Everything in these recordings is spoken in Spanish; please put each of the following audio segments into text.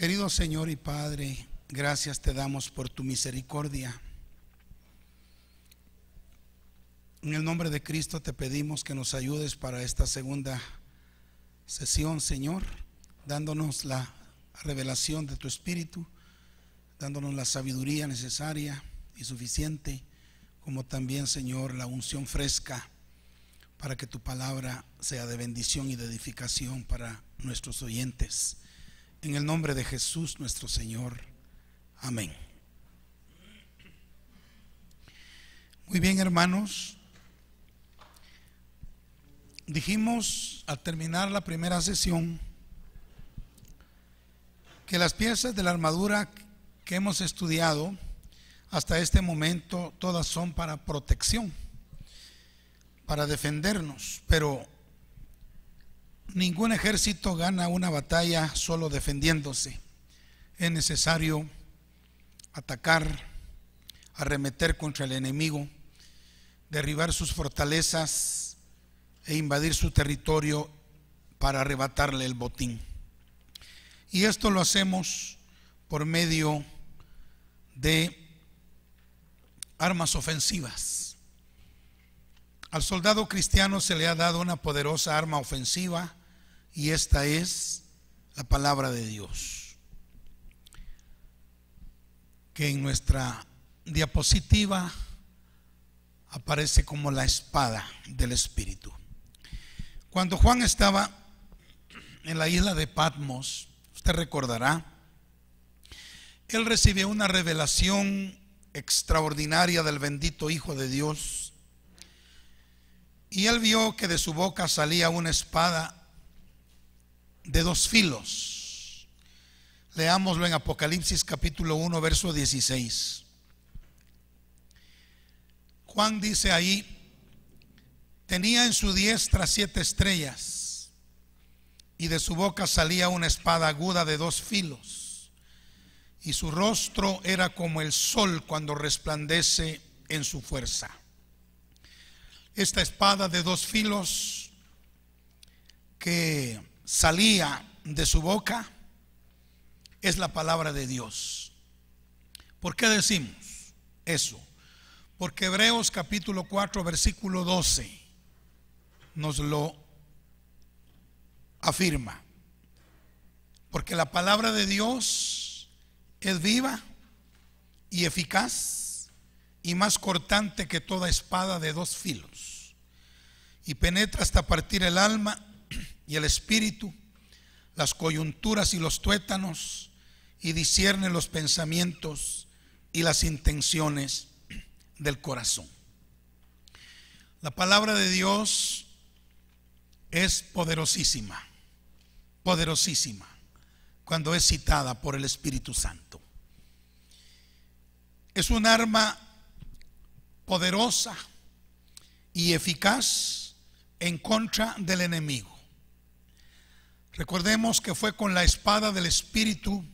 Querido Señor y Padre, gracias te damos por tu misericordia. En el nombre de Cristo te pedimos que nos ayudes para esta segunda sesión, Señor, dándonos la revelación de tu Espíritu, dándonos la sabiduría necesaria y suficiente, como también, Señor, la unción fresca para que tu palabra sea de bendición y de edificación para nuestros oyentes. En el nombre de Jesús nuestro Señor. Amén. Muy bien, hermanos. Dijimos al terminar la primera sesión que las piezas de la armadura que hemos estudiado hasta este momento todas son para protección, para defendernos, pero ningún ejército gana una batalla solo defendiéndose. Es necesario atacar, arremeter contra el enemigo, derribar sus fortalezas e invadir su territorio para arrebatarle el botín. Y esto lo hacemos por medio de armas ofensivas. Al soldado cristiano se le ha dado una poderosa arma ofensiva, y esta es la palabra de Dios, que en nuestra diapositiva aparece como la espada del Espíritu. Cuando Juan estaba en la isla de Patmos, usted recordará, él recibió una revelación extraordinaria del bendito Hijo de Dios, y él vio que de su boca salía una espada de dos filos. Leámoslo en Apocalipsis capítulo 1 verso 16. Juan dice ahí: tenía en su diestra 7 estrellas, y de su boca salía una espada aguda de 2 filos, y su rostro era como el sol cuando resplandece en su fuerza. Esta espada de 2 filos que salía de su boca es la palabra de Dios. ¿Por qué decimos eso? Porque Hebreos capítulo 4 versículo 12 nos lo afirma. Porque la palabra de Dios es viva y eficaz y más cortante que toda espada de 2 filos, y penetra hasta partir el alma y el espíritu, las coyunturas y los tuétanos, y discierne los pensamientos y las intenciones del corazón. La palabra de Dios es poderosísima, poderosísima cuando es citada por el Espíritu Santo. Es un arma poderosa y eficaz en contra del enemigo. Recordemos que fue con la espada del Espíritu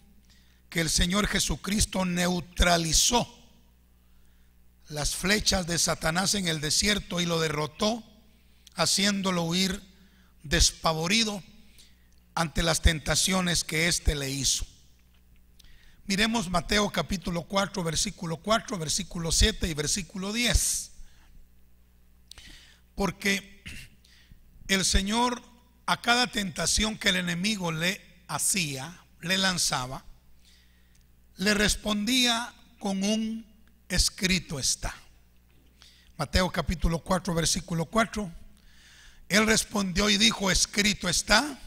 que el Señor Jesucristo neutralizó las flechas de Satanás en el desierto y lo derrotó, haciéndolo huir despavorido ante las tentaciones que éste le hizo. Miremos Mateo capítulo 4 versículo 4, versículo 7 y versículo 10. Porque el Señor, a cada tentación que el enemigo le hacía, le lanzaba, le respondía con un escrito está. Mateo capítulo 4 versículo 4. Él respondió y dijo: escrito está,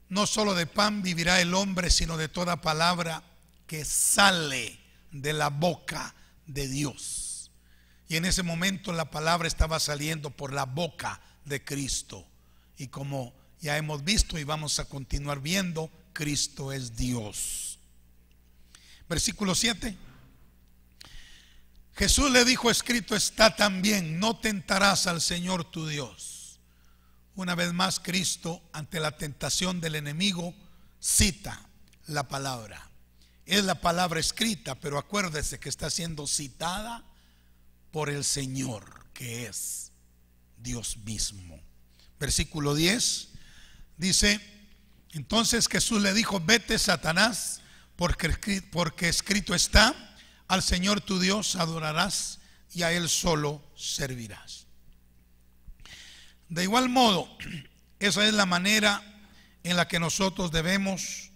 no solo de pan vivirá el hombre, sino de toda palabra que sale de la boca de Dios. Y en ese momento la palabra estaba saliendo por la boca de Cristo, y como ya hemos visto y vamos a continuar viendo, Cristo es Dios. Versículo 7. Jesús le dijo: escrito está también, no tentarás al Señor tu Dios. Una vez más, Cristo, ante la tentación del enemigo, cita la palabra. Es la palabra escrita, pero acuérdese que está siendo citada por el Señor, que es Dios mismo. Versículo 10 dice: entonces Jesús le dijo: vete, Satanás, porque escrito está: al Señor tu Dios adorarás y a Él solo servirás. De igual modo, esa es la manera en la que nosotros debemos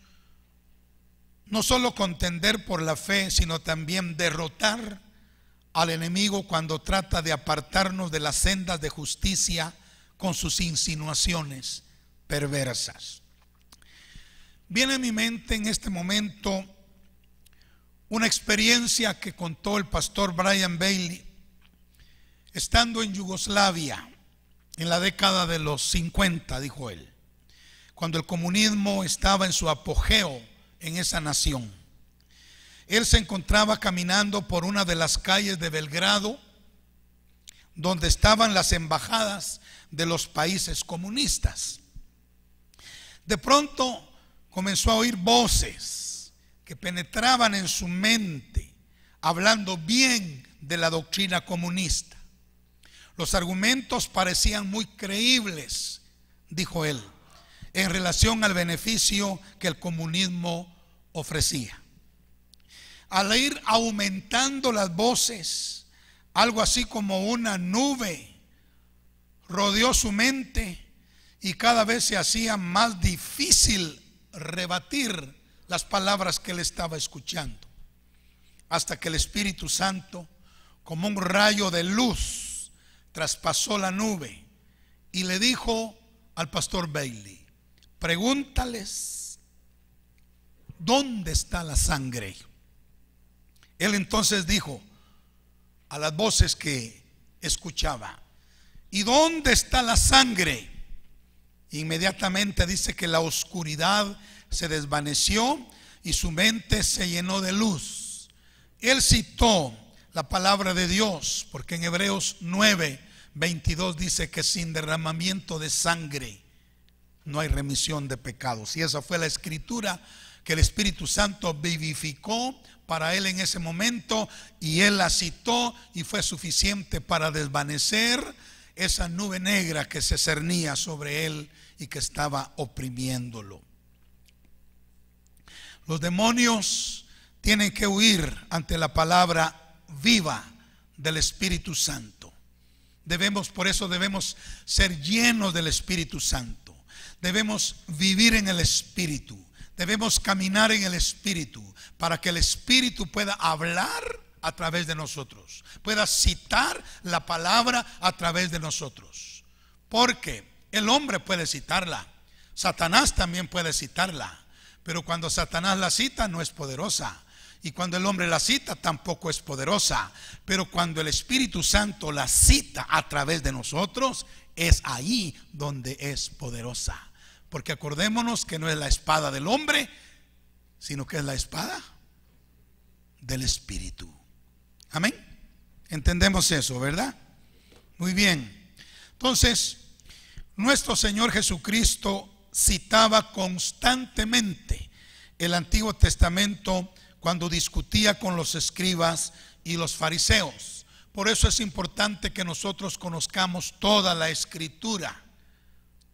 no solo contender por la fe, sino también derrotar al enemigo cuando trata de apartarnos de las sendas de justicia con sus insinuaciones perversas. Viene a mi mente en este momento una experiencia que contó el pastor Brian Bailey estando en Yugoslavia en la década de los 50, dijo él, cuando el comunismo estaba en su apogeo en esa nación. Él se encontraba caminando por una de las calles de Belgrado, donde estaban las embajadas de los países comunistas. De pronto comenzó a oír voces que penetraban en su mente, hablando bien de la doctrina comunista. Los argumentos parecían muy creíbles, dijo él, en relación al beneficio que el comunismo ofrecía. Al ir aumentando las voces, algo así como una nube rodeó su mente y cada vez se hacía más difícil rebatir las palabras que él estaba escuchando, hasta que el Espíritu Santo, como un rayo de luz, traspasó la nube y le dijo al pastor Bailey: pregúntales ¿dónde está la sangre? Él entonces dijo a las voces que escuchaba: ¿y dónde está la sangre? Inmediatamente dice que la oscuridad se desvaneció y su mente se llenó de luz. Él citó la palabra de Dios, porque en Hebreos 9:22 dice que sin derramamiento de sangre no hay remisión de pecados. Y esa fue la escritura que el Espíritu Santo vivificó para él en ese momento, y él la citó y fue suficiente para desvanecer esa nube negra que se cernía sobre él y que estaba oprimiéndolo. Los demonios tienen que huir ante la palabra viva del Espíritu Santo. Por eso debemos ser llenos del Espíritu Santo. Debemos vivir en el Espíritu. Debemos caminar en el Espíritu para que el Espíritu pueda hablar a través de nosotros, pueda citar la palabra a través de nosotros. Porque el hombre puede citarla, Satanás también puede citarla, pero cuando Satanás la cita no es poderosa, y cuando el hombre la cita tampoco es poderosa. Pero cuando el Espíritu Santo la cita a través de nosotros, es ahí donde es poderosa. Porque acordémonos que no es la espada del hombre, sino que es la espada del Espíritu. Amén. Entendemos eso, ¿verdad? Muy bien. Entonces, nuestro Señor Jesucristo citaba constantemente el Antiguo Testamento cuando discutía con los escribas y los fariseos. Por eso es importante que nosotros conozcamos toda la Escritura.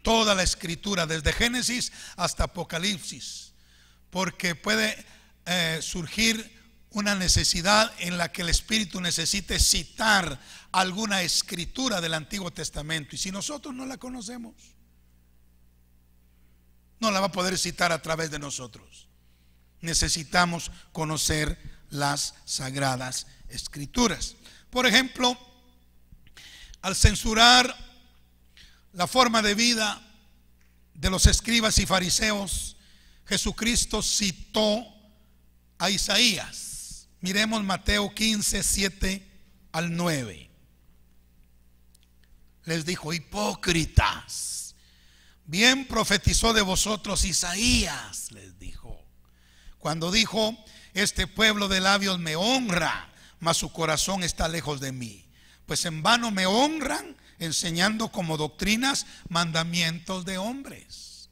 Toda la Escritura, desde Génesis hasta Apocalipsis, porque puede surgir una necesidad en la que el Espíritu necesite citar alguna escritura del Antiguo Testamento, y si nosotros no la conocemos, no la va a poder citar a través de nosotros. Necesitamos conocer las Sagradas Escrituras. Por ejemplo, al censurar la forma de vida de los escribas y fariseos, Jesucristo citó a Isaías. Miremos Mateo 15, 7 al 9. Les dijo: hipócritas, bien profetizó de vosotros Isaías, les dijo, cuando dijo: este pueblo de labios me honra, mas su corazón está lejos de mí. Pues en vano me honran, enseñando como doctrinas mandamientos de hombres.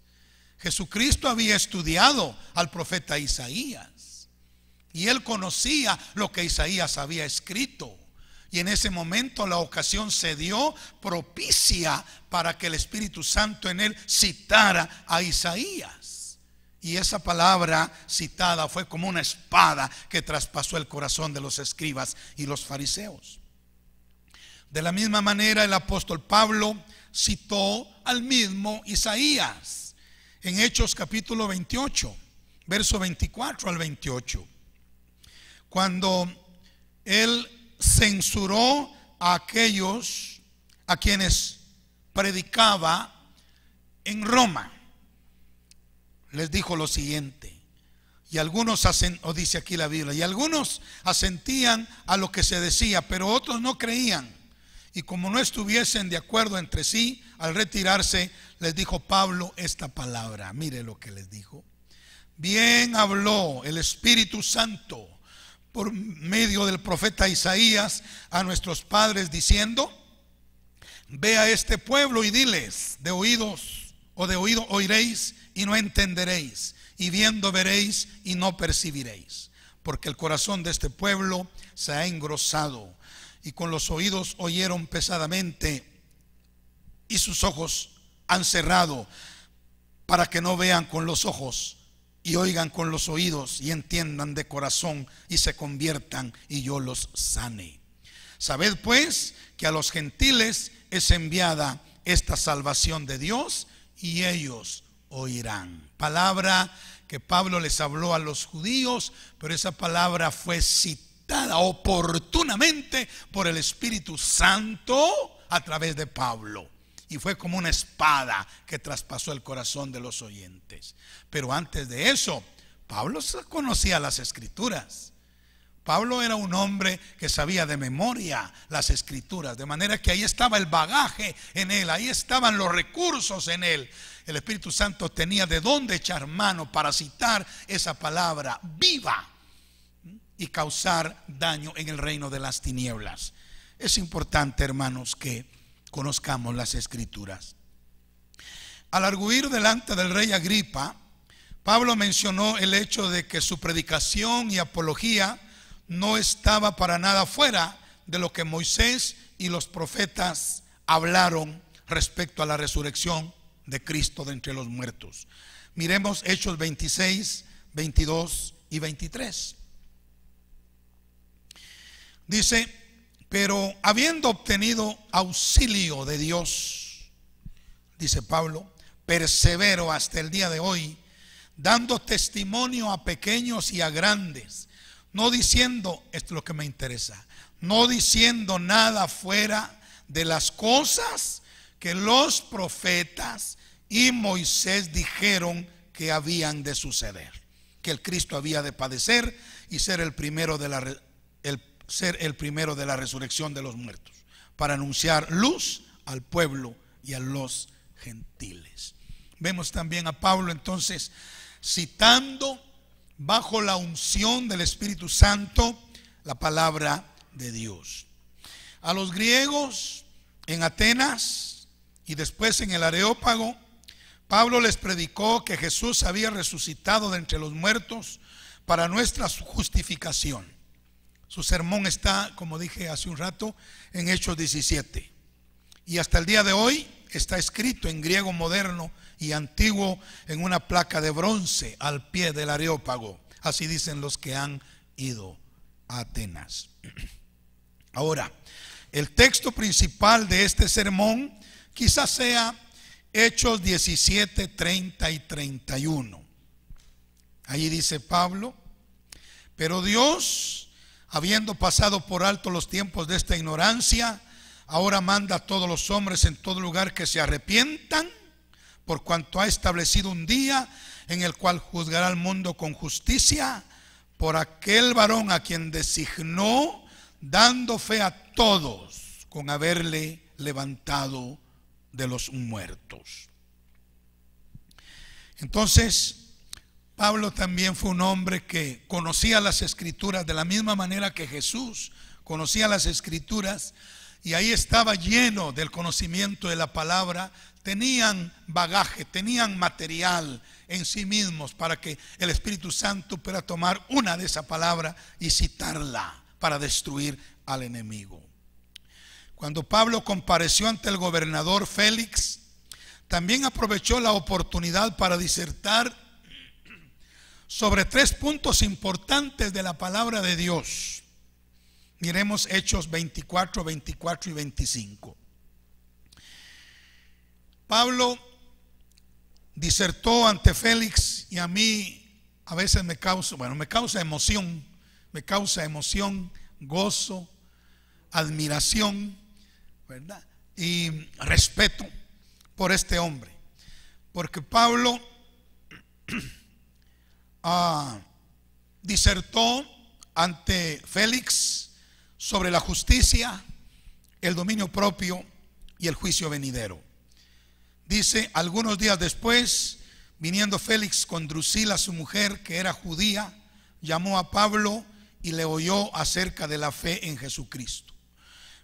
Jesucristo había estudiado al profeta Isaías y él conocía lo que Isaías había escrito, y en ese momento la ocasión se dio propicia para que el Espíritu Santo en él citara a Isaías. Y esa palabra citada fue como una espada que traspasó el corazón de los escribas y los fariseos. De la misma manera, el apóstol Pablo citó al mismo Isaías en Hechos capítulo 28, verso 24 al 28, cuando él censuró a aquellos a quienes predicaba en Roma. Les dijo lo siguiente: y algunos o dice aquí la Biblia, y algunos asentían a lo que se decía, pero otros no creían. Y como no estuviesen de acuerdo entre sí, al retirarse, les dijo Pablo esta palabra. Mire lo que les dijo: bien habló el Espíritu Santo por medio del profeta Isaías a nuestros padres diciendo: ve a este pueblo y diles, de oído oiréis y no entenderéis, y viendo veréis y no percibiréis, porque el corazón de este pueblo se ha engrosado, y con los oídos oyeron pesadamente, y sus ojos han cerrado, para que no vean con los ojos, y oigan con los oídos, y entiendan de corazón, y se conviertan, y yo los sane. Sabed pues que a los gentiles es enviada esta salvación de Dios, y ellos oirán. Palabra que Pablo les habló a los judíos, pero esa palabra fue citada oportunamente por el Espíritu Santo a través de Pablo, y fue como una espada que traspasó el corazón de los oyentes. Pero antes de eso, Pablo conocía las Escrituras. Pablo era un hombre que sabía de memoria las Escrituras, de manera que ahí estaba el bagaje en él, ahí estaban los recursos en él. El Espíritu Santo tenía de dónde echar mano para citar esa palabra viva y causar daño en el reino de las tinieblas. Es importante, hermanos, que conozcamos las Escrituras. Al arguir delante del rey Agripa, Pablo mencionó el hecho de que su predicación y apología no estaba para nada fuera de lo que Moisés y los profetas hablaron respecto a la resurrección de Cristo de entre los muertos. Miremos Hechos 26, 22 y 23. Dice: pero habiendo obtenido auxilio de Dios, dice Pablo, persevero hasta el día de hoy, dando testimonio a pequeños y a grandes, no diciendo, esto es lo que me interesa, no diciendo nada fuera de las cosas que los profetas y Moisés dijeron que habían de suceder, que el Cristo había de padecer y ser el primero de la resurrección de los muertos, para anunciar luz al pueblo y a los gentiles. Vemos también a Pablo entonces citando bajo la unción del Espíritu Santo la palabra de Dios. A los griegos en Atenas y después en el Areópago, Pablo les predicó que Jesús había resucitado de entre los muertos para nuestra justificación. Su sermón está, como dije hace un rato, en Hechos 17. Y hasta el día de hoy está escrito en griego moderno y antiguo en una placa de bronce al pie del Areópago. Así dicen los que han ido a Atenas. Ahora, el texto principal de este sermón quizás sea Hechos 17, 30 y 31. Allí dice Pablo: pero Dios, habiendo pasado por alto los tiempos de esta ignorancia, ahora manda a todos los hombres en todo lugar que se arrepientan, por cuanto ha establecido un día en el cual juzgará al mundo con justicia por aquel varón a quien designó, dando fe a todos con haberle levantado de los muertos. Entonces, Pablo también fue un hombre que conocía las Escrituras de la misma manera que Jesús conocía las Escrituras, y ahí estaba lleno del conocimiento de la palabra. Tenían bagaje, tenían material en sí mismos para que el Espíritu Santo pueda tomar una de esa palabra y citarla para destruir al enemigo. Cuando Pablo compareció ante el gobernador Félix, también aprovechó la oportunidad para disertar sobre 3 puntos importantes de la palabra de Dios. Miremos Hechos 24, 24 y 25. Pablo disertó ante Félix, y a mí a veces me causa emoción, gozo, admiración, ¿verdad? Y respeto por este hombre, porque Pablo disertó ante Félix sobre la justicia, el dominio propio y el juicio venidero. Dice: algunos días después, viniendo Félix con Drusila, su mujer, que era judía, llamó a Pablo y le oyó acerca de la fe en Jesucristo.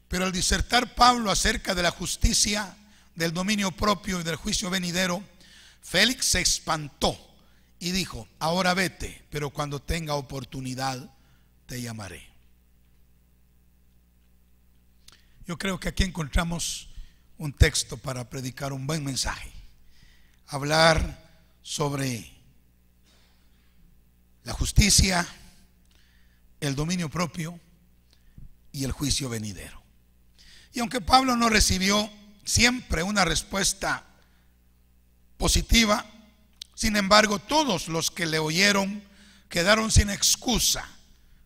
Pero al disertar Pablo acerca de la justicia, del dominio propio y del juicio venidero, Félix se espantó y dijo: ahora vete, pero cuando tenga oportunidad te llamaré. Yo creo que aquí encontramos un texto para predicar un buen mensaje, hablar sobre la justicia, el dominio propio y el juicio venidero. Y aunque Pablo no recibió siempre una respuesta positiva, sin embargo, todos los que le oyeron quedaron sin excusa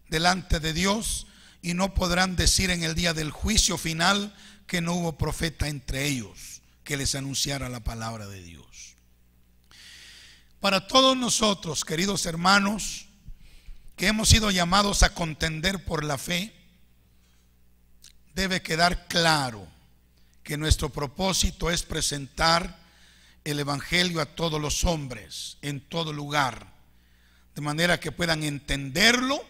delante de Dios y no podrán decir en el día del juicio final que no hubo profeta entre ellos que les anunciara la palabra de Dios. Para todos nosotros, queridos hermanos, que hemos sido llamados a contender por la fe, debe quedar claro que nuestro propósito es presentar el evangelio a todos los hombres, en todo lugar, de manera que puedan entenderlo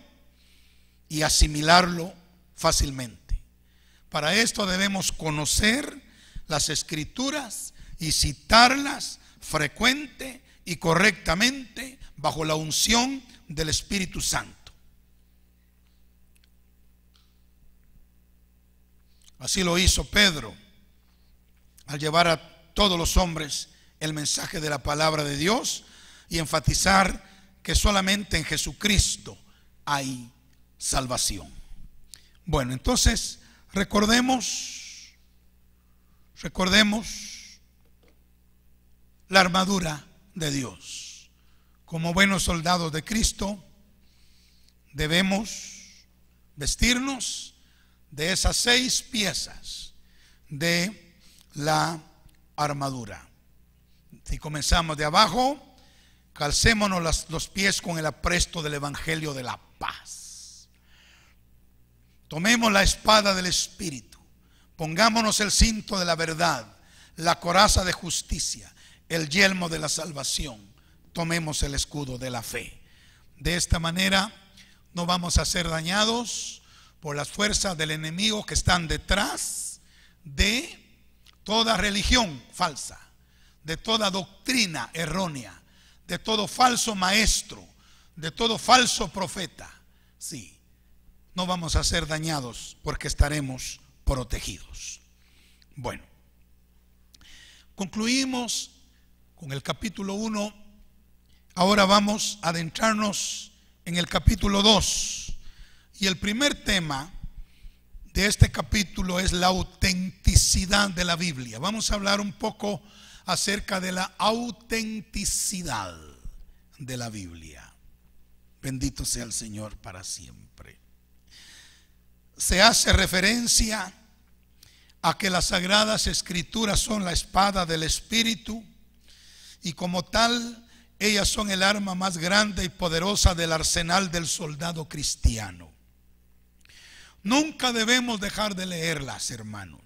y asimilarlo fácilmente. Para esto debemos conocer las Escrituras y citarlas frecuente y correctamente bajo la unción del Espíritu Santo. Así lo hizo Pedro al llevar a todos los hombres el mensaje de la palabra de Dios y enfatizar que solamente en Jesucristo hay salvación. Bueno, entonces recordemos la armadura de Dios. Como buenos soldados de Cristo, debemos vestirnos de esas 6 piezas de la armadura. Si comenzamos de abajo, calcémonos los pies con el apresto del evangelio de la paz. Tomemos la espada del Espíritu, pongámonos el cinto de la verdad, la coraza de justicia, el yelmo de la salvación, tomemos el escudo de la fe. De esta manera no vamos a ser dañados por las fuerzas del enemigo que están detrás de toda religión falsa, de toda doctrina errónea, de todo falso maestro, de todo falso profeta. Sí, no vamos a ser dañados porque estaremos protegidos. Bueno, concluimos con el capítulo 1. Ahora vamos a adentrarnos en el capítulo 2. Y el primer tema de este capítulo es la autenticidad de la Biblia. Vamos a hablar un poco acerca de la autenticidad de la Biblia. Bendito sea el Señor para siempre. Se hace referencia a que las Sagradas Escrituras son la espada del Espíritu y como tal ellas son el arma más grande y poderosa del arsenal del soldado cristiano. Nunca debemos dejar de leerlas, hermanos.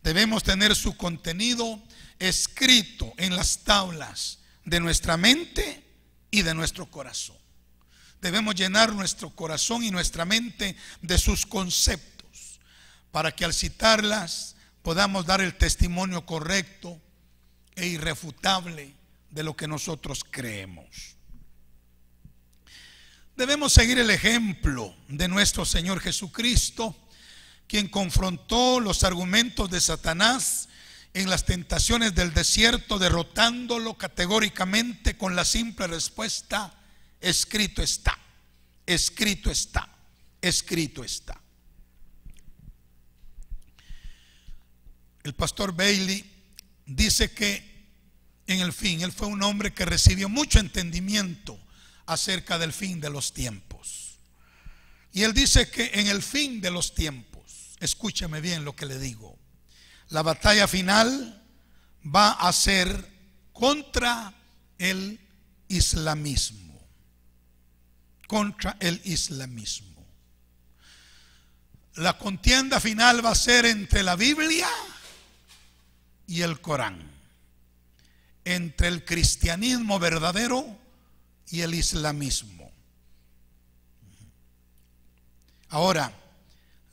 Debemos tener su contenido escrito en las tablas de nuestra mente y de nuestro corazón. Debemos llenar nuestro corazón y nuestra mente de sus conceptos para que al citarlas podamos dar el testimonio correcto e irrefutable de lo que nosotros creemos. Debemos seguir el ejemplo de nuestro Señor Jesucristo, quien confrontó los argumentos de Satanás en las tentaciones del desierto, derrotándolo categóricamente con la simple respuesta: escrito está, escrito está, escrito está. El pastor Bailey dice que en el fin, él fue un hombre que recibió mucho entendimiento acerca del fin de los tiempos. Y él dice que en el fin de los tiempos, escúcheme bien lo que le digo, la batalla final va a ser contra el islamismo. Contra el islamismo. La contienda final va a ser entre la Biblia y el Corán, entre el cristianismo verdadero y el islamismo. Ahora,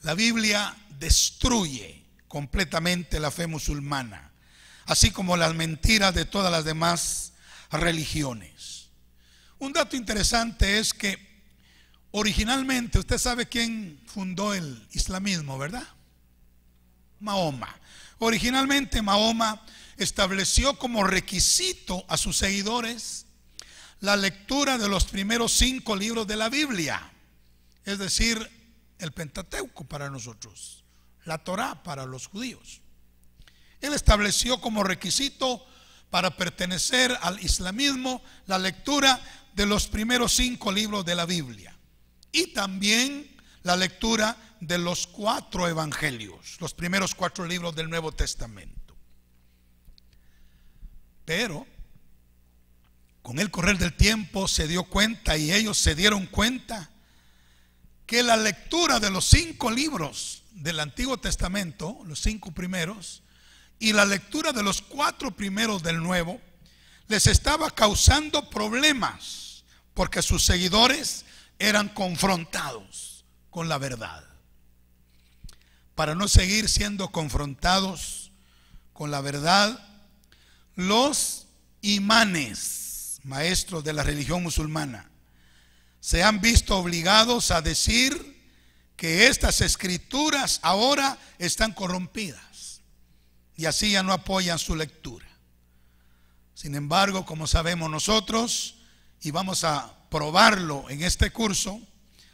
la Biblia destruye completamente la fe musulmana, así como las mentiras de todas las demás religiones. Un dato interesante es que originalmente, usted sabe quién fundó el islamismo, ¿verdad? Mahoma. Originalmente Mahoma estableció como requisito a sus seguidores la lectura de los primeros 5 libros de la Biblia, es decir, el Pentateuco para nosotros, la Torá para los judíos. Él estableció como requisito para pertenecer al islamismo la lectura de los primeros 5 libros de la Biblia y también la lectura de los 4 evangelios, los primeros 4 libros del Nuevo Testamento. Pero con el correr del tiempo se dio cuenta, y ellos se dieron cuenta, que la lectura de los 5 libros del Antiguo Testamento, los 5 primeros, y la lectura de los 4 primeros del Nuevo, les estaba causando problemas, porque sus seguidores eran confrontados con la verdad. Para no seguir siendo confrontados con la verdad, los imanes, maestros de la religión musulmana, se han visto obligados a decir que estas escrituras ahora están corrompidas y así ya no apoyan su lectura. Sin embargo, como sabemos nosotros, y vamos a probarlo en este curso,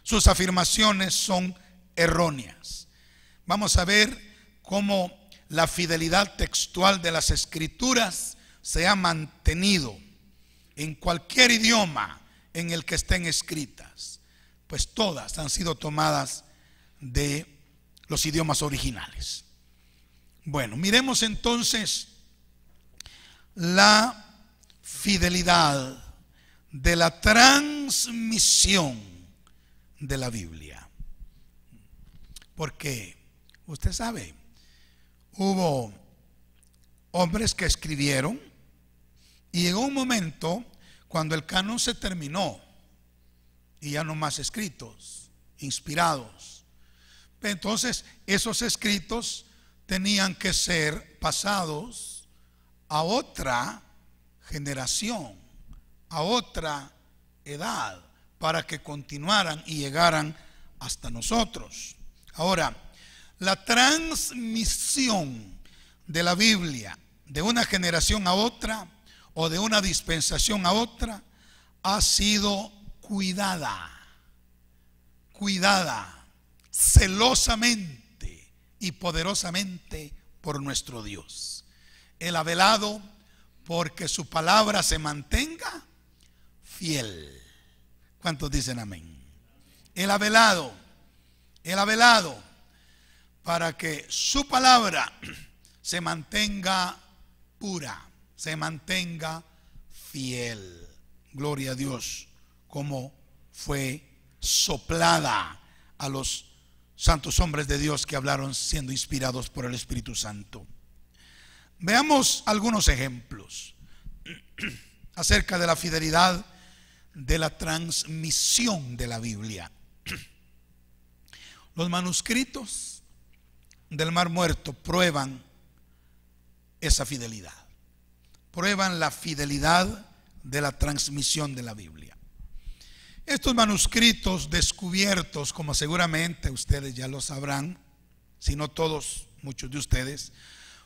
sus afirmaciones son erróneas. Vamos a ver cómo la fidelidad textual de las escrituras se ha mantenido en cualquier idioma en el que estén escritas, pues todas han sido tomadas de los idiomas originales. Bueno, miremos entonces la fidelidad de la transmisión de la Biblia. Porque usted sabe, hubo hombres que escribieron y llegó un momento cuando el canon se terminó y ya no más escritos, inspirados. Entonces esos escritos tenían que ser pasados a otra generación, a otra edad, para que continuaran y llegaran hasta nosotros. Ahora, la transmisión de la Biblia de una generación a otra o de una dispensación a otra ha sido cuidada celosamente y poderosamente por nuestro Dios. Él ha velado porque su palabra se mantenga fiel. ¿Cuántos dicen amén? Él ha velado para que su palabra se mantenga pura, se mantenga fiel. Gloria a Dios, como fue soplada a los santos hombres de Dios que hablaron siendo inspirados por el Espíritu Santo. Veamos algunos ejemplos acerca de la fidelidad de la transmisión de la Biblia. Los manuscritos del Mar Muerto prueban esa fidelidad, prueban la fidelidad de la transmisión de la Biblia. Estos manuscritos descubiertos, como seguramente ustedes ya lo sabrán, si no todos, muchos de ustedes,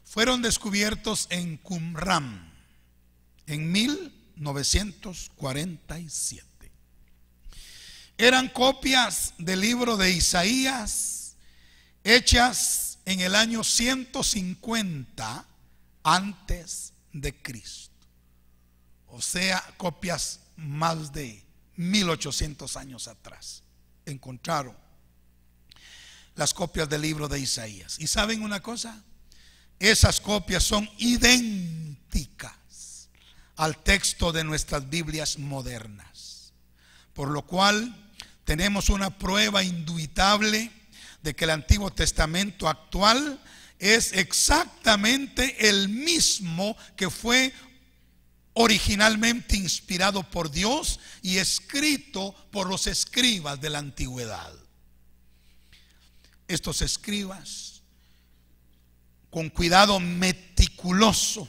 fueron descubiertos en Qumran en 1947. Eran copias del libro de Isaías, hechas en el año 150 antes de Cristo. O sea, copias más de 1800 años atrás. Encontraron las copias del libro de Isaías. ¿Y saben una cosa? Esas copias son idénticas al texto de nuestras Biblias modernas. Por lo cual tenemos una prueba indubitable de que el Antiguo Testamento actual es exactamente el mismo que fue originalmente inspirado por Dios y escrito por los escribas de la antigüedad. Estos escribas, con cuidado meticuloso,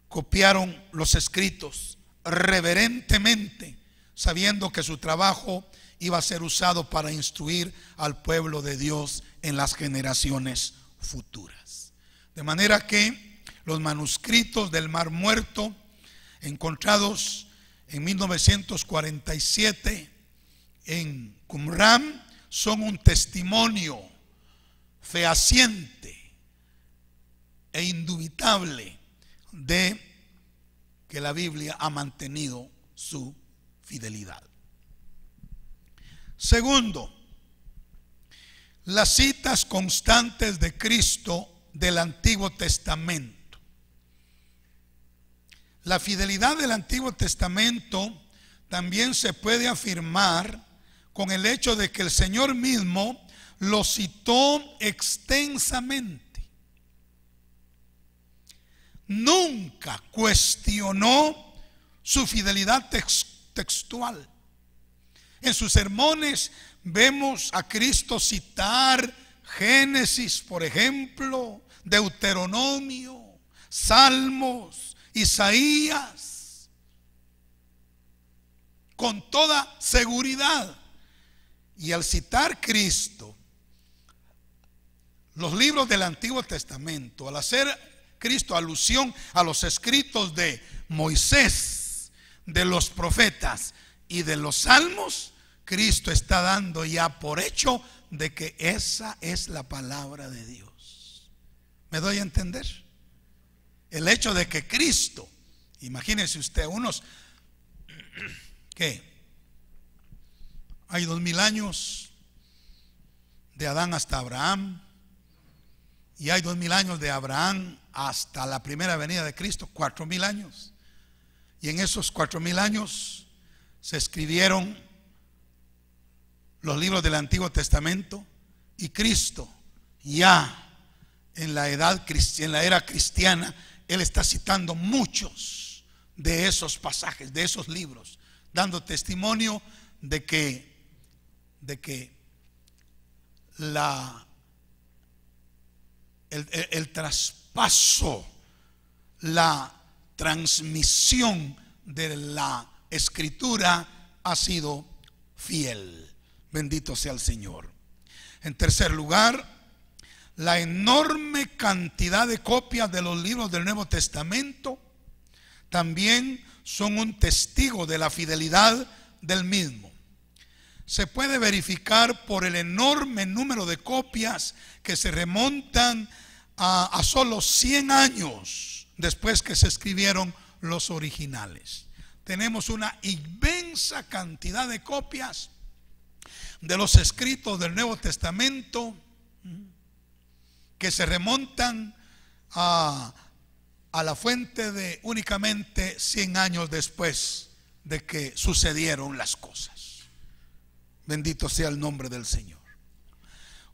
copiaron los escritos reverentemente, sabiendo que su trabajo iba a ser usado para instruir al pueblo de Dios en las generaciones futuras. De manera que los manuscritos del Mar Muerto, encontrados en 1947 en Qumran, son un testimonio fehaciente e indubitable de que la Biblia ha mantenido su fidelidad. Segundo, las citas constantes de Cristo del Antiguo Testamento. La fidelidad del Antiguo Testamento también se puede afirmar con el hecho de que el Señor mismo lo citó extensamente. Nunca cuestionó su fidelidad textual. En sus sermones vemos a Cristo citar Génesis, por ejemplo, Deuteronomio, Salmos, Isaías, con toda seguridad. Y al citar Cristo los libros del Antiguo Testamento, al hacer Cristo alusión a los escritos de Moisés, de los profetas y de los salmos, Cristo está dando ya por hecho de que esa es la palabra de Dios. ¿Me doy a entender? El hecho de que Cristo, imagínese usted, unos, ¿qué? Hay 2000 años de Adán hasta Abraham, y hay 2000 años de Abraham hasta la primera venida de Cristo, 4000 años. Y en esos 4000 años se escribieron los libros del Antiguo Testamento, y Cristo ya en la era cristiana, Él está citando muchos de esos pasajes, de esos libros, dando testimonio de que el traspaso, la transmisión de la Escritura ha sido fiel. Bendito sea el Señor. En tercer lugar, la enorme cantidad de copias de los libros del Nuevo Testamento también son un testigo de la fidelidad del mismo. Se puede verificar por el enorme número de copias que se remontan a solo 100 años después que se escribieron los originales. Tenemos una inmensa cantidad de copias de los escritos del Nuevo Testamento que se remontan a la fuente de únicamente 100 años después de que sucedieron las cosas. Bendito sea el nombre del Señor.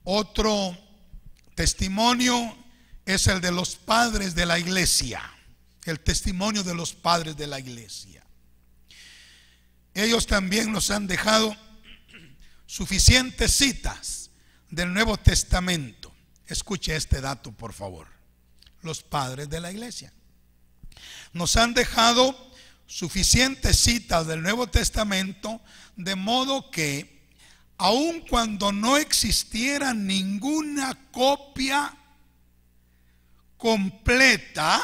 Otro testimonio es el de los padres de la iglesia. El testimonio de los padres de la iglesia. Ellos también nos han dejado suficientes citas del Nuevo Testamento. Escuche este dato, por favor. Los padres de la iglesia nos han dejado suficientes citas del Nuevo Testamento, de modo que aun cuando no existiera ninguna copia completa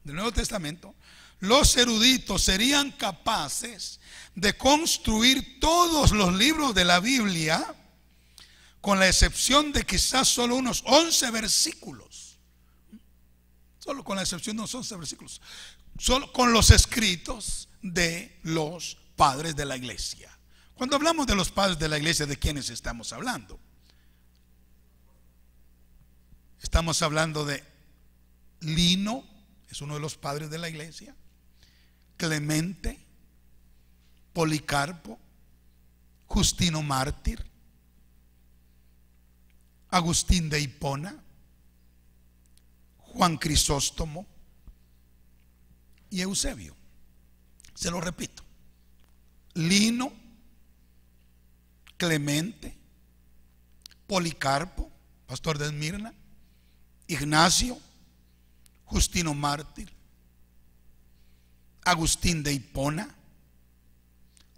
del Nuevo Testamento, los eruditos serían capaces de construir todos los libros de la Biblia, con la excepción de quizás solo unos 11 versículos, solo con la excepción de unos 11 versículos, solo con los escritos de los padres de la iglesia. Cuando hablamos de los padres de la iglesia, ¿de quiénes estamos hablando? Estamos hablando de Lino, es uno de los padres de la iglesia, Clemente, Policarpo, Justino Mártir, Agustín de Hipona, Juan Crisóstomo y Eusebio. Se lo repito: Lino, Clemente, Policarpo, pastor de Esmirna, Ignacio, Justino Mártir, Agustín de Hipona,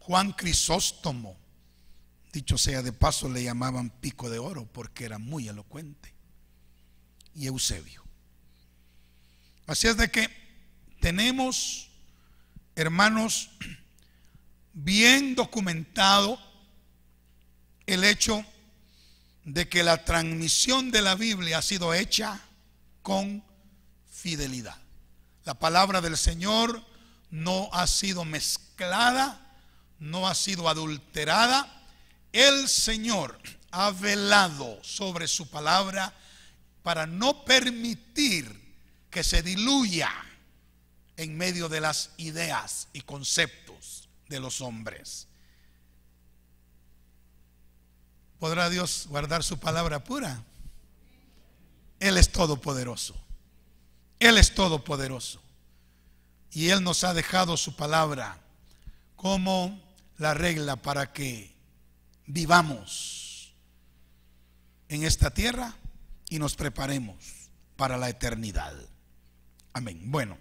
Juan Crisóstomo, dicho sea de paso, le llamaban pico de oro porque era muy elocuente, y Eusebio. Así es de que tenemos, hermanos, bien documentado el hecho de que la transmisión de la Biblia ha sido hecha con fidelidad. La palabra del Señor no ha sido mezclada, no ha sido adulterada. El Señor ha velado sobre su palabra para no permitir que se diluya en medio de las ideas y conceptos de los hombres. ¿Podrá Dios guardar su palabra pura? Él es todopoderoso. Él es todopoderoso. Y Él nos ha dejado su palabra como la regla para que vivamos en esta tierra y nos preparemos para la eternidad. Amén. Bueno,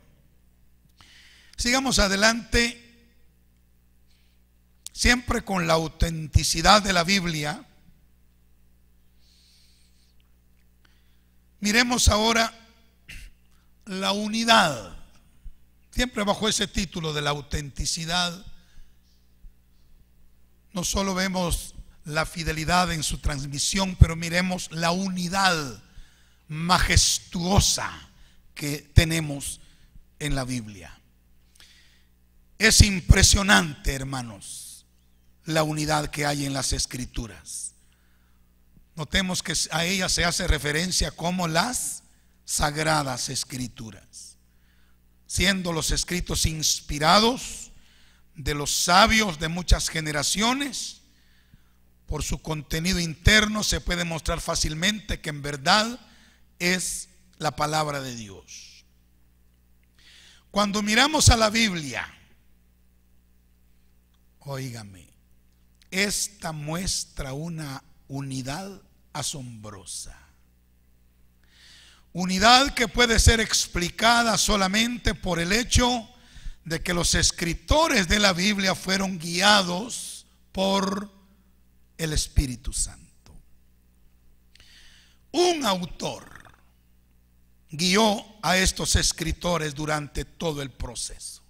sigamos adelante, siempre con la autenticidad de la Biblia. Miremos ahora la unidad, siempre bajo ese título de la autenticidad. No solo vemos la fidelidad en su transmisión, pero miremos la unidad majestuosa que tenemos en la Biblia. Es impresionante, hermanos, la unidad que hay en las Escrituras. Notemos que a ella se hace referencia como las Sagradas Escrituras, siendo los escritos inspirados de los sabios de muchas generaciones. Por su contenido interno se puede mostrar fácilmente que en verdad es la palabra de Dios. Cuando miramos a la Biblia, óigame, esta muestra una unidad asombrosa. Unidad que puede ser explicada solamente por el hecho de que los escritores de la Biblia fueron guiados por el Espíritu Santo. Un autor guió a estos escritores durante todo el proceso.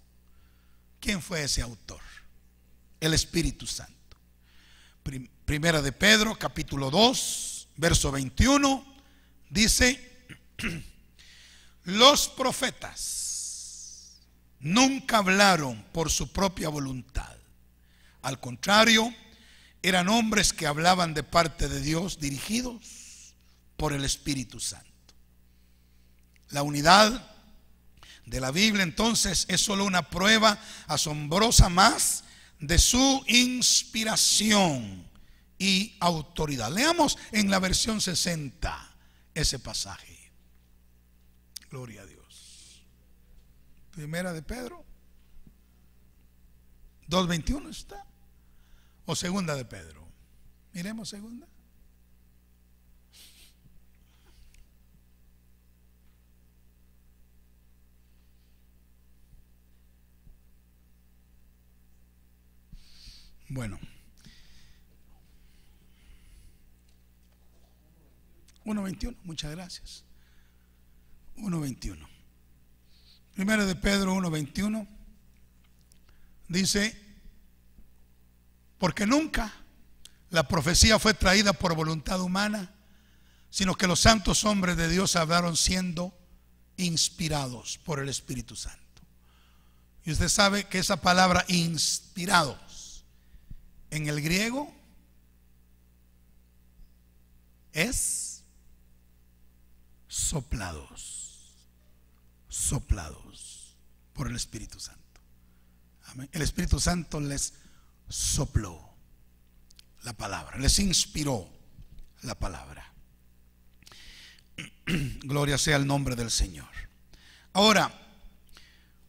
¿Quién fue ese autor? El Espíritu Santo. Primera de Pedro, capítulo 2, verso 21, dice: los profetas nunca hablaron por su propia voluntad. Al contrario, eran hombres que hablaban de parte de Dios, dirigidos por el Espíritu Santo. La unidad de la Biblia entonces es solo una prueba asombrosa más de su inspiración y autoridad. Leamos en la versión 60 ese pasaje. Gloria a Dios. Primera de Pedro 2:21 está, o segunda de Pedro. Miremos segunda. Bueno, 1:21, muchas gracias. 1:21. Primero de Pedro 1:21 dice: porque nunca la profecía fue traída por voluntad humana, sino que los santos hombres de Dios hablaron siendo inspirados por el Espíritu Santo. Y usted sabe que esa palabra inspirados en el griego es soplados por el Espíritu Santo. Amén. El Espíritu Santo les sopló la palabra, les inspiró la palabra. Gloria sea el nombre del Señor. Ahora,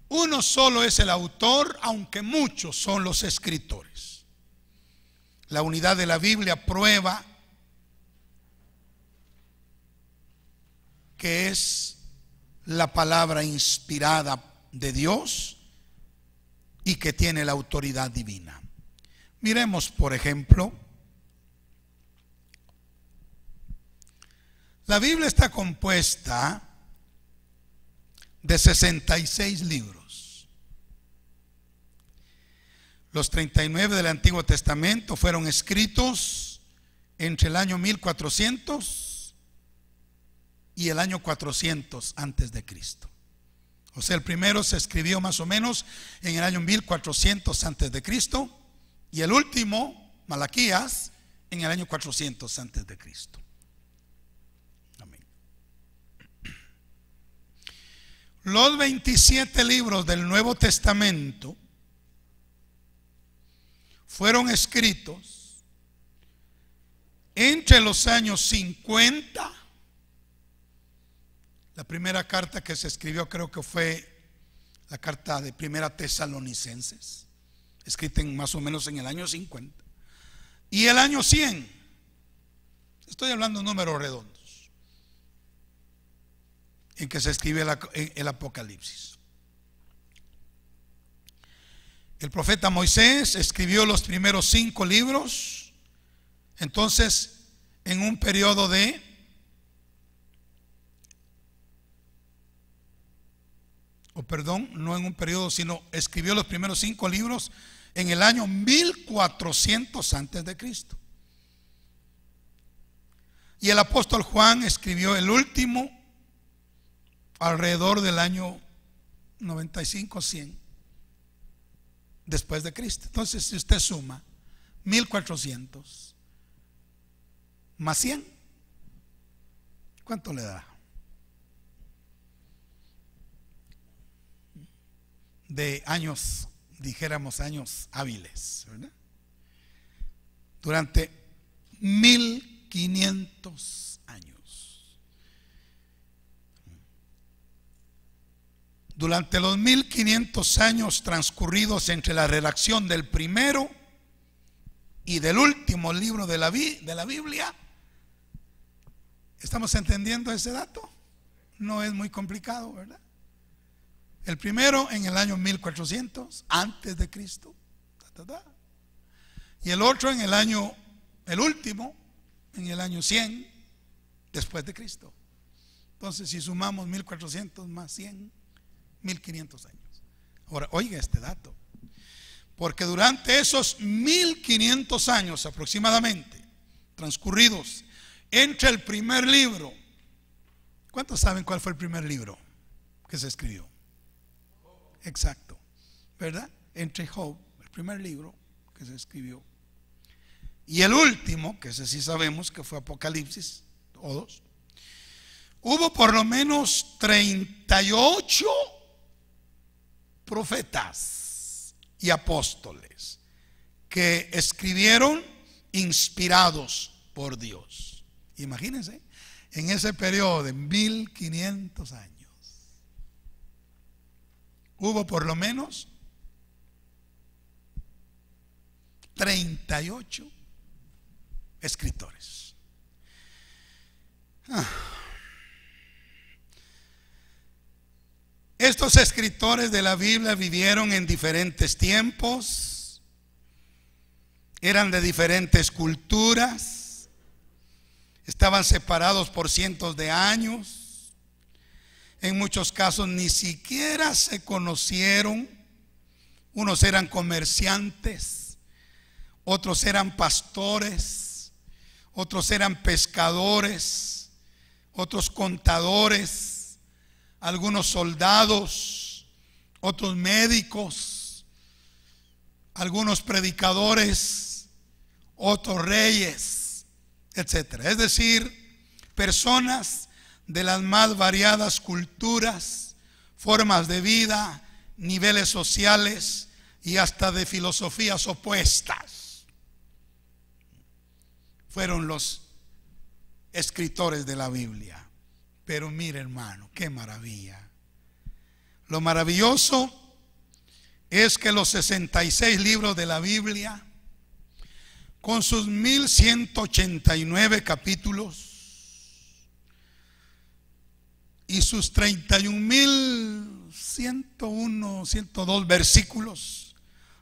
uno solo es el autor, aunque muchos son los escritores. La unidad de la Biblia prueba que es la palabra inspirada de Dios y que tiene la autoridad divina. Miremos, por ejemplo, la Biblia está compuesta de 66 libros. Los 39 del Antiguo Testamento fueron escritos entre el año 1400 y el año 400 antes de Cristo. O sea, el primero se escribió más o menos en el año 1400 antes de Cristo y el último, Malaquías, en el año 400 antes de Cristo. Amén. Los 27 libros del Nuevo Testamento fueron escritos entre los años 50. La primera carta que se escribió creo que fue la carta de Primera Tesalonicenses, escrita más o menos en el año 50. Y el año 100, estoy hablando de números redondos, en que se escribe el Apocalipsis. El profeta Moisés escribió los primeros 5 libros, entonces en un periodo de no en un periodo, sino escribió los primeros 5 libros en el año 1400 antes de Cristo. Y el apóstol Juan escribió el último alrededor del año 95-100 después de Cristo. Entonces, si usted suma 1400 más 100, ¿cuánto le da? De años, dijéramos años hábiles, ¿verdad? Durante 1500 años. Durante los 1500 años transcurridos entre la redacción del primero y del último libro de la Biblia, ¿estamos entendiendo ese dato? No es muy complicado, ¿verdad? El primero en el año 1400 antes de Cristo, y el otro el último en el año 100 después de Cristo. Entonces, si sumamos 1400 más 100, 1500 años. Ahora, oiga este dato, porque durante esos 1500 años aproximadamente transcurridos entre el primer libro, ¿cuántos saben cuál fue el primer libro que se escribió? Exacto, ¿verdad? Entre Job, el primer libro que se escribió, y el último, que ese sí sabemos que fue Apocalipsis, todos, hubo por lo menos 38 profetas y apóstoles que escribieron inspirados por Dios. Imagínense, en ese periodo de 1500 años hubo por lo menos 38 escritores. Estos escritores de la Biblia vivieron en diferentes tiempos, eran de diferentes culturas, estaban separados por cientos de años. En muchos casos ni siquiera se conocieron. Unos eran comerciantes, otros eran pastores, otros eran pescadores, otros contadores, algunos soldados, otros médicos, algunos predicadores, otros reyes, etcétera. Es decir, personas de las más variadas culturas, formas de vida, niveles sociales y hasta de filosofías opuestas. Fueron los escritores de la Biblia. Pero mire, hermano, qué maravilla. Lo maravilloso es que los 66 libros de la Biblia, con sus 1189 capítulos y sus 31.101, 102 versículos,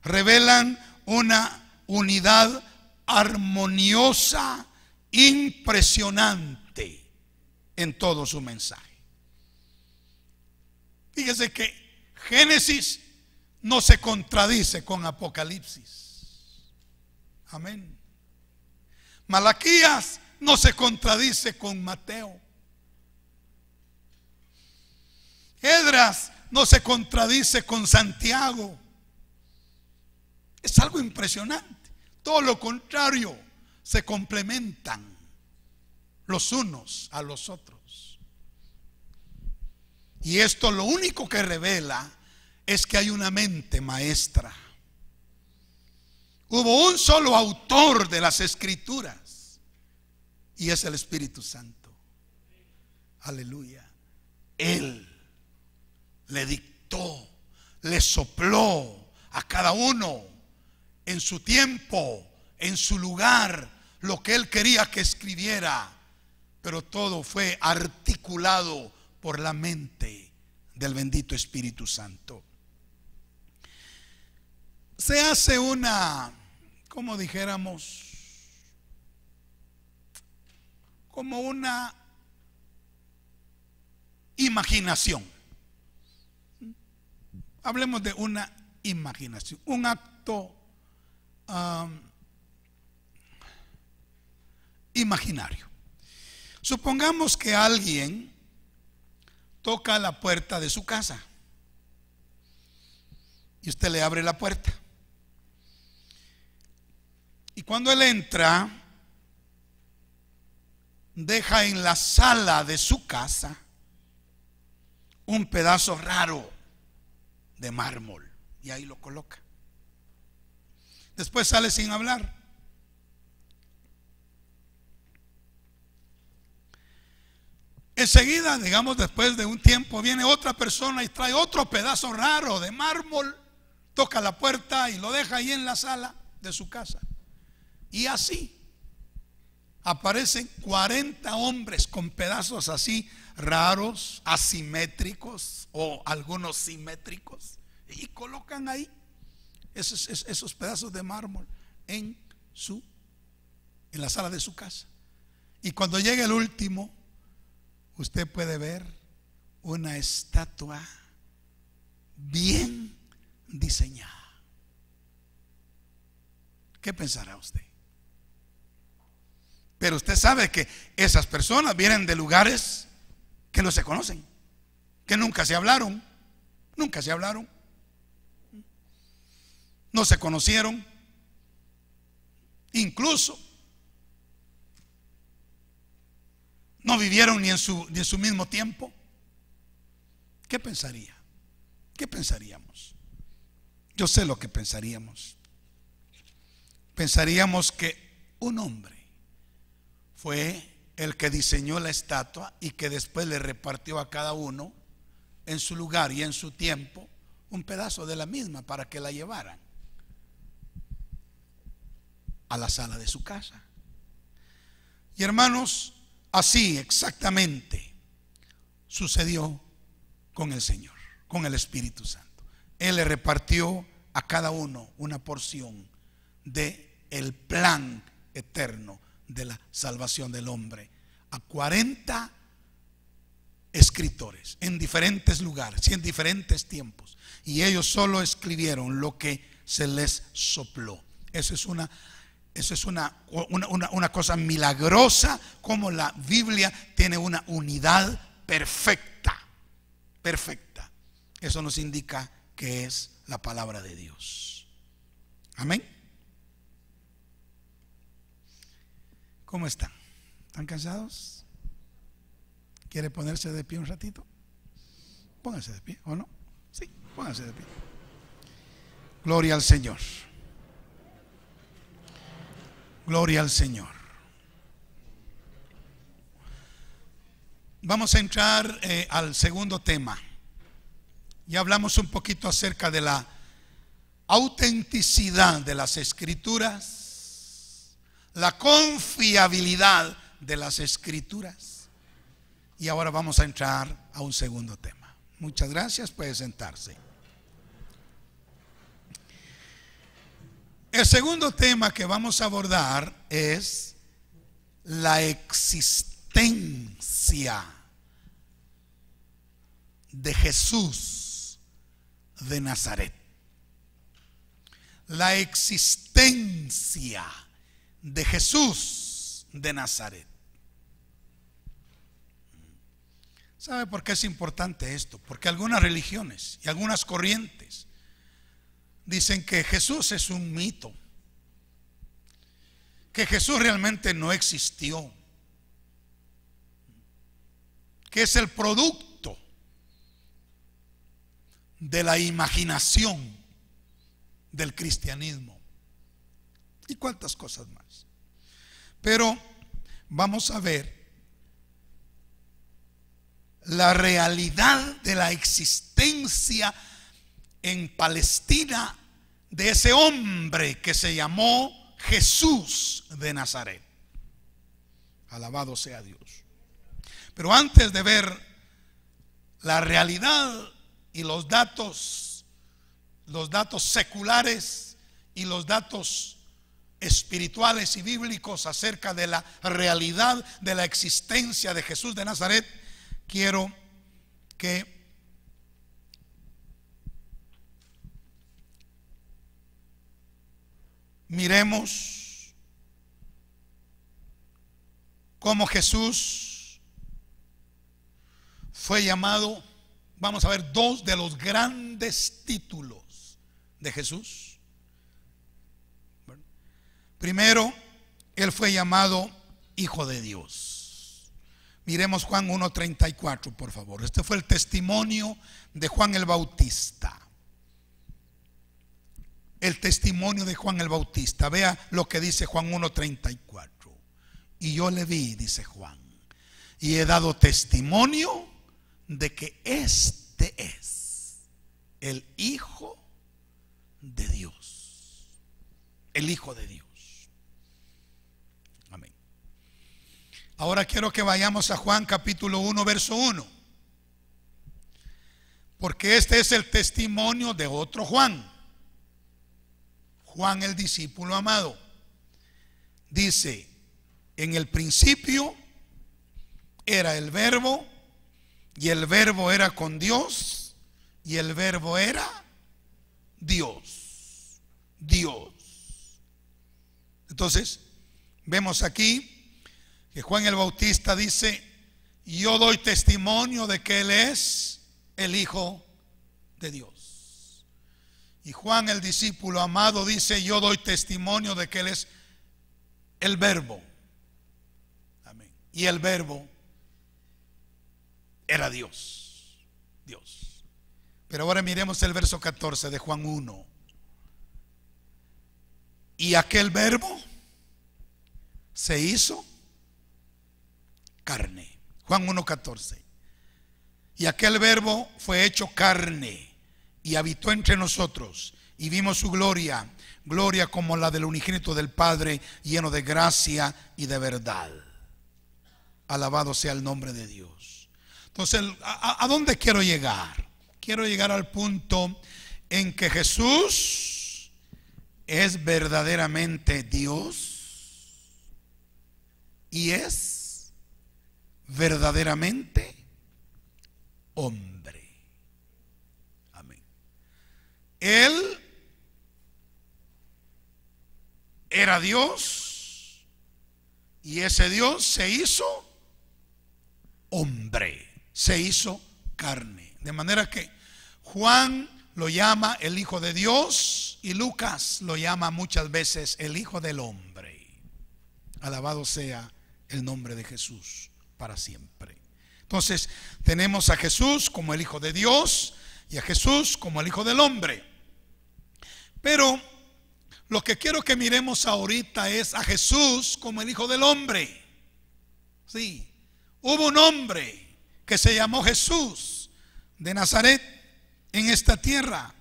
revelan una unidad armoniosa, impresionante en todo su mensaje. Fíjese que Génesis no se contradice con Apocalipsis. Amén. Malaquías no se contradice con Mateo. Esdras no se contradice con Santiago. Es algo impresionante. Todo lo contrario, se complementan los unos a los otros. Y esto lo único que revela es que hay una mente maestra. Hubo un solo autor de las Escrituras y es el Espíritu Santo. Aleluya. Él le dictó, le sopló a cada uno en su tiempo, en su lugar, lo que él quería que escribiera. Pero todo fue articulado por la mente del bendito Espíritu Santo. Se hace una, como dijéramos, como una imaginación. Hablemos de una imaginación, un acto imaginario. Supongamos que alguien toca la puerta de su casa y usted le abre la puerta. Y cuando él entra, deja en la sala de su casa un pedazo raro de mármol y ahí lo coloca. Después sale sin hablar. Enseguida, digamos, después de un tiempo, viene otra persona y trae otro pedazo raro de mármol, toca la puerta y lo deja ahí en la sala de su casa. Y así aparecen 40 hombres con pedazos así raros, asimétricos o algunos simétricos, y colocan ahí esos pedazos de mármol en la sala de su casa. Y cuando llega el último, usted puede ver una estatua bien diseñada. ¿Qué pensará usted? Pero usted sabe que esas personas vienen de lugares que no se conocen, que nunca se hablaron, no se conocieron, incluso no vivieron ni en su mismo tiempo. ¿Qué pensaría? ¿Qué pensaríamos? Yo sé lo que pensaríamos. Pensaríamos que un hombre fue el que diseñó la estatua y que después le repartió a cada uno en su lugar y en su tiempo un pedazo de la misma para que la llevaran a la sala de su casa. Y hermanos, así exactamente sucedió con el Señor, con el Espíritu Santo. Él le repartió a cada uno una porción de el plan eterno de la salvación del hombre a 40 escritores en diferentes lugares y en diferentes tiempos, y ellos solo escribieron lo que se les sopló. Eso es una cosa milagrosa, como la Biblia tiene una unidad perfecta. Eso nos indica que es la palabra de Dios. Amén. ¿Cómo están? ¿Están cansados? ¿Quiere ponerse de pie un ratito? Pónganse de pie, ¿o no? Sí, pónganse de pie. Gloria al Señor. Gloria al Señor. Vamos a entrar al segundo tema. Ya hablamos un poquito acerca de la autenticidad de las Escrituras, la confiabilidad de las Escrituras, y ahora vamos a entrar a un segundo tema. Muchas gracias, puede sentarse. El segundo tema que vamos a abordar es la existencia de Jesús de Nazaret. La existencia de Jesús de Nazaret. ¿Sabe por qué es importante esto? Porque algunas religiones y algunas corrientes dicen que Jesús es un mito, que Jesús realmente no existió, que es el producto de la imaginación del cristianismo y cuántas cosas más. Pero vamos a ver la realidad de la existencia en Palestina de ese hombre que se llamó Jesús de Nazaret. Alabado sea Dios. Pero antes de ver la realidad y los datos seculares y los datos espirituales y bíblicos acerca de la realidad de la existencia de Jesús de Nazaret, quiero que miremos cómo Jesús fue llamado. Vamos a ver dos de los grandes títulos de Jesús. Primero, él fue llamado Hijo de Dios. Miremos Juan 1:34, por favor. Este fue el testimonio de Juan el Bautista. El testimonio de Juan el Bautista. Vea lo que dice Juan 1:34. Y yo le vi, dice Juan, y he dado testimonio de que este es el Hijo de Dios. El Hijo de Dios. Amén. Ahora quiero que vayamos a Juan capítulo 1, verso 1. Porque este es el testimonio de otro Juan. Juan el discípulo amado. Dice: en el principio era el Verbo, y el Verbo era con Dios, y el Verbo era Dios. Dios. Entonces, vemos aquí que Juan el Bautista dice: yo doy testimonio de que Él es el Hijo de Dios. Y Juan el discípulo amado dice: yo doy testimonio de que Él es el Verbo. Amén. Y el Verbo era Dios. Dios. Pero ahora miremos el verso 14 de Juan 1. Y aquel Verbo se hizo carne. Juan 1:14. Y aquel Verbo fue hecho carne y habitó entre nosotros, y vimos su gloria, gloria como la del unigénito del Padre, lleno de gracia y de verdad. Alabado sea el nombre de Dios. Entonces, ¿a dónde quiero llegar? Quiero llegar al punto en que Jesús es verdaderamente Dios y es verdaderamente hombre. Amén. Él era Dios y ese Dios se hizo hombre, se hizo carne. De manera que Juan lo llama el Hijo de Dios y Lucas lo llama muchas veces el Hijo del Hombre. Alabado sea el nombre de Jesús para siempre. Entonces tenemos a Jesús como el Hijo de Dios y a Jesús como el Hijo del Hombre. Pero lo que quiero que miremos ahorita es a Jesús como el Hijo del Hombre. Sí, hubo un hombre que se llamó Jesús de Nazaret en esta tierra.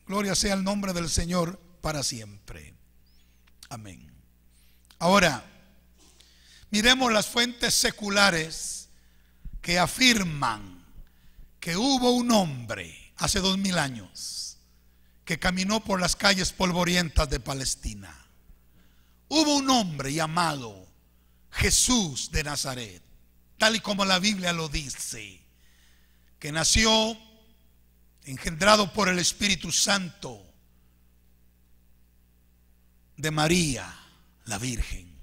Gloria sea el nombre del Señor para siempre. Amén. Ahora, miremos las fuentes seculares que afirman que hubo un hombre hace 2000 años que caminó por las calles polvorientas de Palestina. Hubo un hombre llamado Jesús de Nazaret, tal y como la Biblia lo dice, que nació engendrado por el Espíritu Santo de María, la Virgen.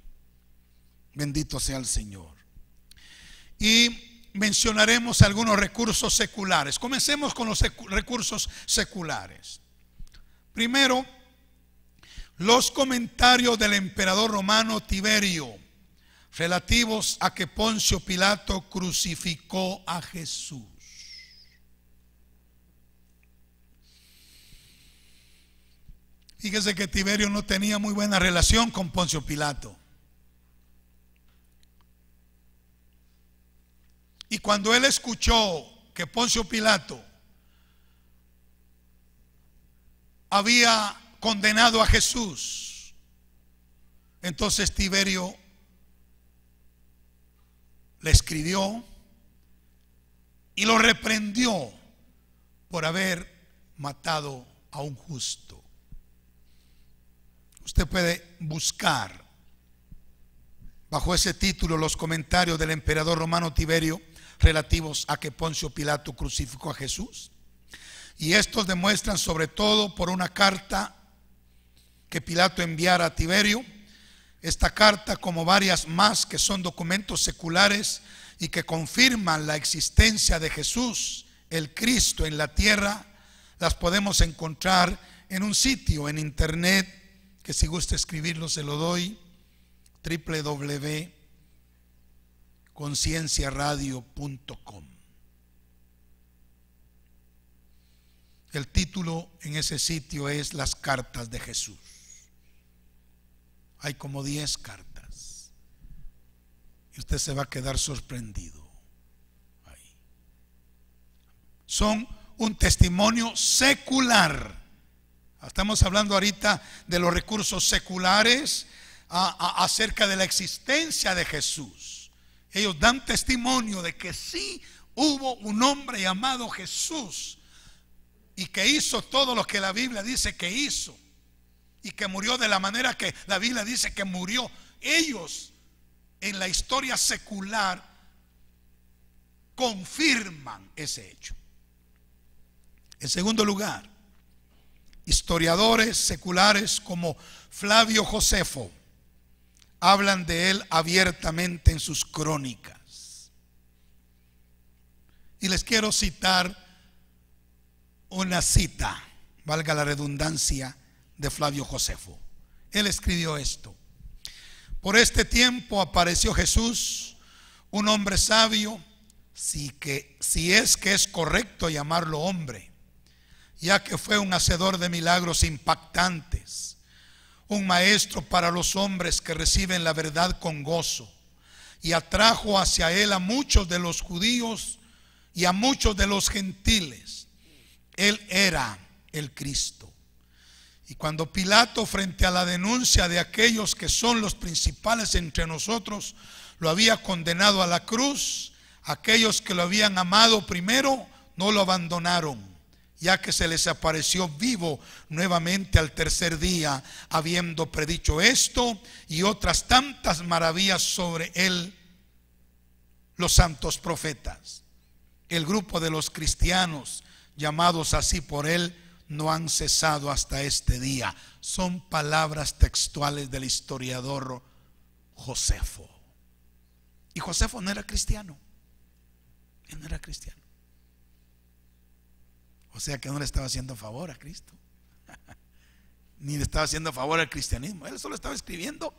Bendito sea el Señor. Y mencionaremos algunos recursos seculares. Comencemos con los recursos seculares. Primero, los comentarios del emperador romano Tiberio relativos a que Poncio Pilato crucificó a Jesús. Fíjese que Tiberio no tenía muy buena relación con Poncio Pilato. Y cuando él escuchó que Poncio Pilato había condenado a Jesús, entonces Tiberio le escribió y lo reprendió por haber matado a un justo. Usted puede buscar bajo ese título los comentarios del emperador romano Tiberio relativos a que Poncio Pilato crucificó a Jesús. Y estos demuestran sobre todo por una carta que Pilato enviara a Tiberio. Esta carta, como varias más que son documentos seculares y que confirman la existencia de Jesús, el Cristo en la tierra, las podemos encontrar en un sitio en internet que, si gusta escribirlo, se lo doy: www.concienciaradio.com. El título en ese sitio es Las cartas de Jesús. Hay como 10 cartas y usted se va a quedar sorprendido. Ahí son un testimonio secular. Estamos hablando ahorita de los recursos seculares acerca de la existencia de Jesús. Ellos dan testimonio de que sí hubo un hombre llamado Jesús y que hizo todo lo que la Biblia dice que hizo y que murió de la manera que la Biblia dice que murió. Ellos en la historia secular confirman ese hecho. En segundo lugar, historiadores seculares como Flavio Josefo hablan de él abiertamente en sus crónicas. Y les quiero citar una cita, valga la redundancia, de Flavio Josefo. Él escribió esto: por este tiempo apareció Jesús, un hombre sabio, si es que es correcto llamarlo hombre, ya que fue un hacedor de milagros impactantes, un maestro para los hombres que reciben la verdad con gozo, y atrajo hacia él a muchos de los judíos y a muchos de los gentiles. Él era el Cristo. Y cuando Pilato, frente a la denuncia de aquellos que son los principales entre nosotros, lo había condenado a la cruz, aquellos que lo habían amado primero no lo abandonaron, ya que se les apareció vivo nuevamente al tercer día, habiendo predicho esto y otras tantas maravillas sobre él los santos profetas. El grupo de los cristianos llamados así por él no han cesado hasta este día. Son palabras textuales del historiador Josefo. Y Josefo no era cristiano. Él no era cristiano. O sea que no le estaba haciendo favor a Cristo, ni le estaba haciendo favor al cristianismo. Él solo estaba escribiendo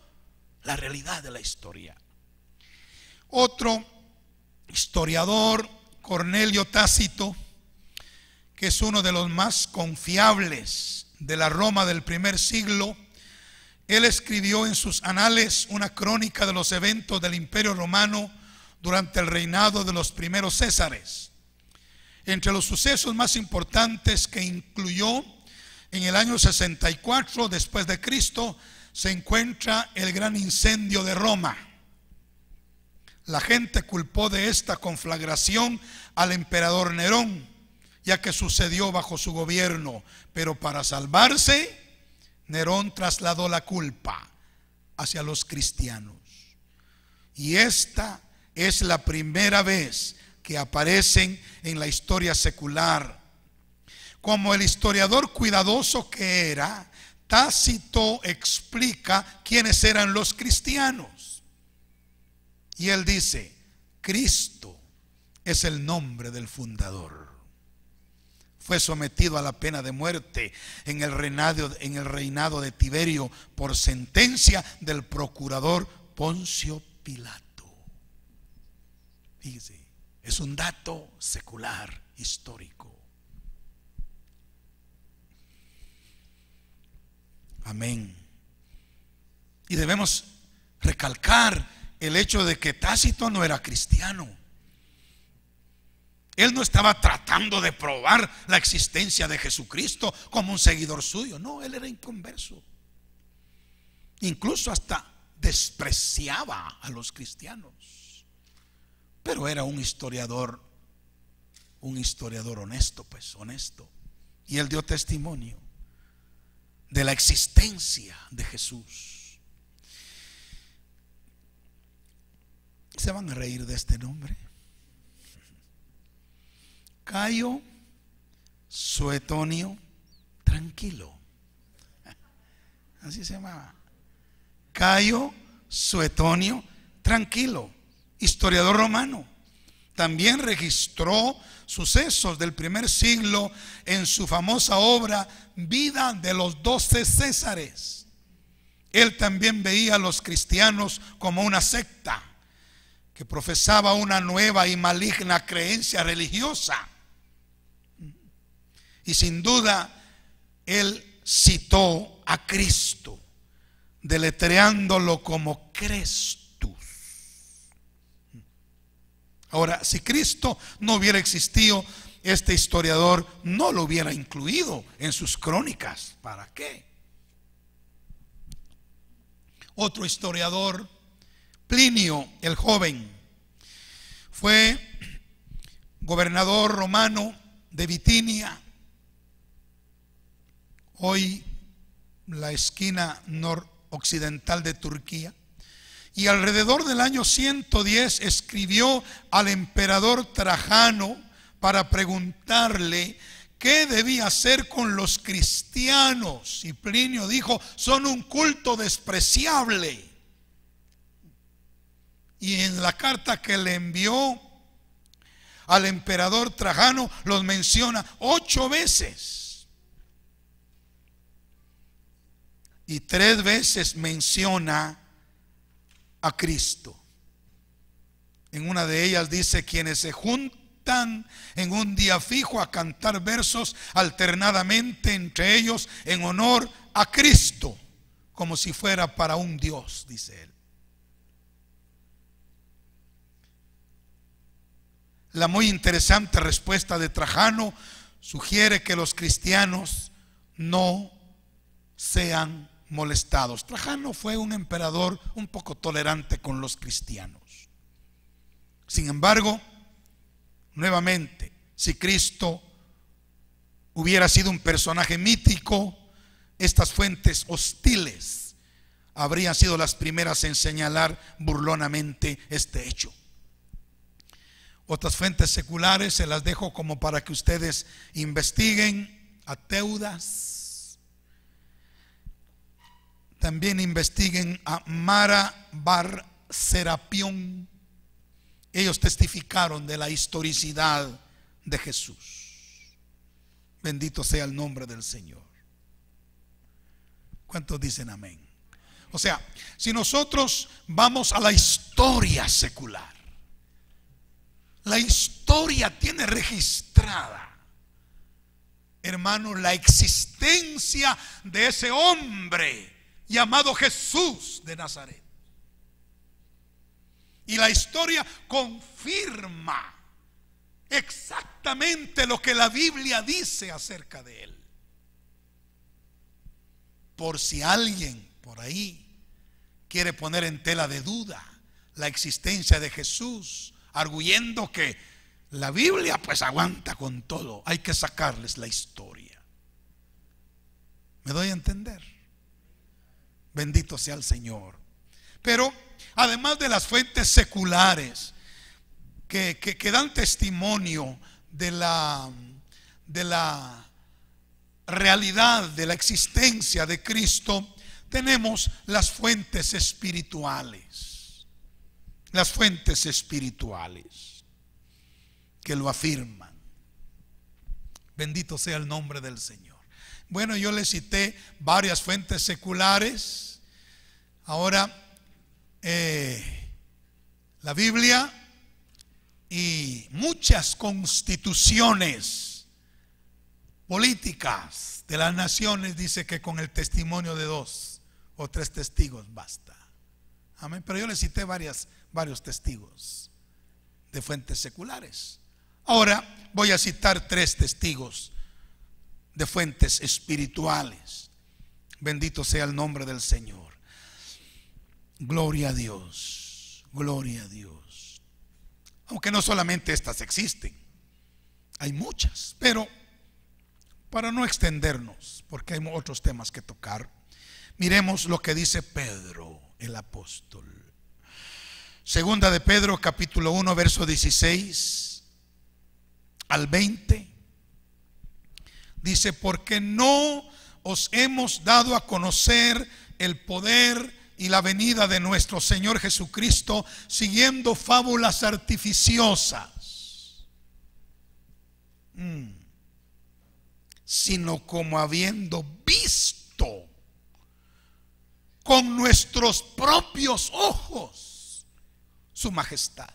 la realidad de la historia. Otro historiador, Cornelio Tácito, que es uno de los más confiables de la Roma del primer siglo, él escribió en sus anales una crónica de los eventos del Imperio Romano durante el reinado de los primeros Césares. Entre los sucesos más importantes que incluyó, en el año 64 después de Cristo se encuentra el gran incendio de Roma. La gente culpó de esta conflagración al emperador Nerón, ya que sucedió bajo su gobierno, pero para salvarse, Nerón trasladó la culpa hacia los cristianos. Y esta es la primera vez que aparecen en la historia secular. Como el historiador cuidadoso que era, Tácito explica quiénes eran los cristianos. Y él dice: Cristo es el nombre del fundador. Fue sometido a la pena de muerte en el reinado de Tiberio por sentencia del procurador Poncio Pilato. Fíjese, es un dato secular, histórico. Amén. Y debemos recalcar el hecho de que Tácito no era cristiano. Él no estaba tratando de probar la existencia de Jesucristo como un seguidor suyo. No, él era inconverso. Incluso hasta despreciaba a los cristianos. Pero era un historiador honesto, pues, honesto. Y él dio testimonio de la existencia de Jesús. ¿Se van a reír de este nombre? Cayo Suetonio Tranquilo. Así se llamaba. Cayo Suetonio Tranquilo, historiador romano. También registró sucesos del primer siglo en su famosa obra Vida de los 12 Césares. Él también veía a los cristianos como una secta que profesaba una nueva y maligna creencia religiosa. Y sin duda él citó a Cristo, deletreándolo como Crestus. Ahora, si Cristo no hubiera existido, este historiador no lo hubiera incluido en sus crónicas. ¿Para qué? Otro historiador, Plinio el joven, fue gobernador romano de Bitinia, hoy la esquina noroccidental de Turquía. Y alrededor del año 110 escribió al emperador Trajano para preguntarle qué debía hacer con los cristianos. Y Plinio dijo: son un culto despreciable. Y en la carta que le envió al emperador Trajano los menciona 8 veces. Y 3 veces menciona a Cristo. En una de ellas dice: quienes se juntan en un día fijo a cantar versos alternadamente entre ellos en honor a Cristo, como si fuera para un Dios, dice él. La muy interesante respuesta de Trajano sugiere que los cristianos no sean molestados. Trajano fue un emperador un poco tolerante con los cristianos. Sin embargo, nuevamente, si Cristo hubiera sido un personaje mítico, estas fuentes hostiles habrían sido las primeras en señalar burlonamente este hecho. Otras fuentes seculares se las dejo como para que ustedes investiguen. A Teudas. También investiguen a Mara Bar Serapión. Ellos testificaron de la historicidad de Jesús. Bendito sea el nombre del Señor. ¿Cuántos dicen amén? O sea, si nosotros vamos a la historia secular, la historia tiene registrada, hermano, la existencia de ese hombre llamado Jesús de Nazaret. Y la historia confirma exactamente lo que la Biblia dice acerca de él. Por si alguien por ahí quiere poner en tela de duda la existencia de Jesús, arguyendo que la Biblia pues aguanta con todo, hay que sacarles la historia. ¿Me doy a entender? Bendito sea el Señor. Pero además de las fuentes seculares que dan testimonio de la realidad de la existencia de Cristo, tenemos las fuentes espirituales. Las fuentes espirituales que lo afirman. Bendito sea el nombre del Señor. Bueno, yo les cité varias fuentes seculares. Ahora la Biblia y muchas constituciones políticas de las naciones dice que con el testimonio de 2 o 3 testigos basta. Amén. Pero yo les cité varios testigos de fuentes seculares. Ahora voy a citar 3 testigos de fuentes espirituales. Bendito sea el nombre del Señor. Gloria a Dios, gloria a Dios. Aunque no solamente estas existen, hay muchas, pero para no extendernos, porque hay otros temas que tocar, miremos lo que dice Pedro, el apóstol. Segunda de Pedro, capítulo 1, verso 16 al 20. Dice: porque no os hemos dado a conocer el poder y la venida de nuestro Señor Jesucristo siguiendo fábulas artificiosas, sino como habiendo visto con nuestros propios ojos su majestad.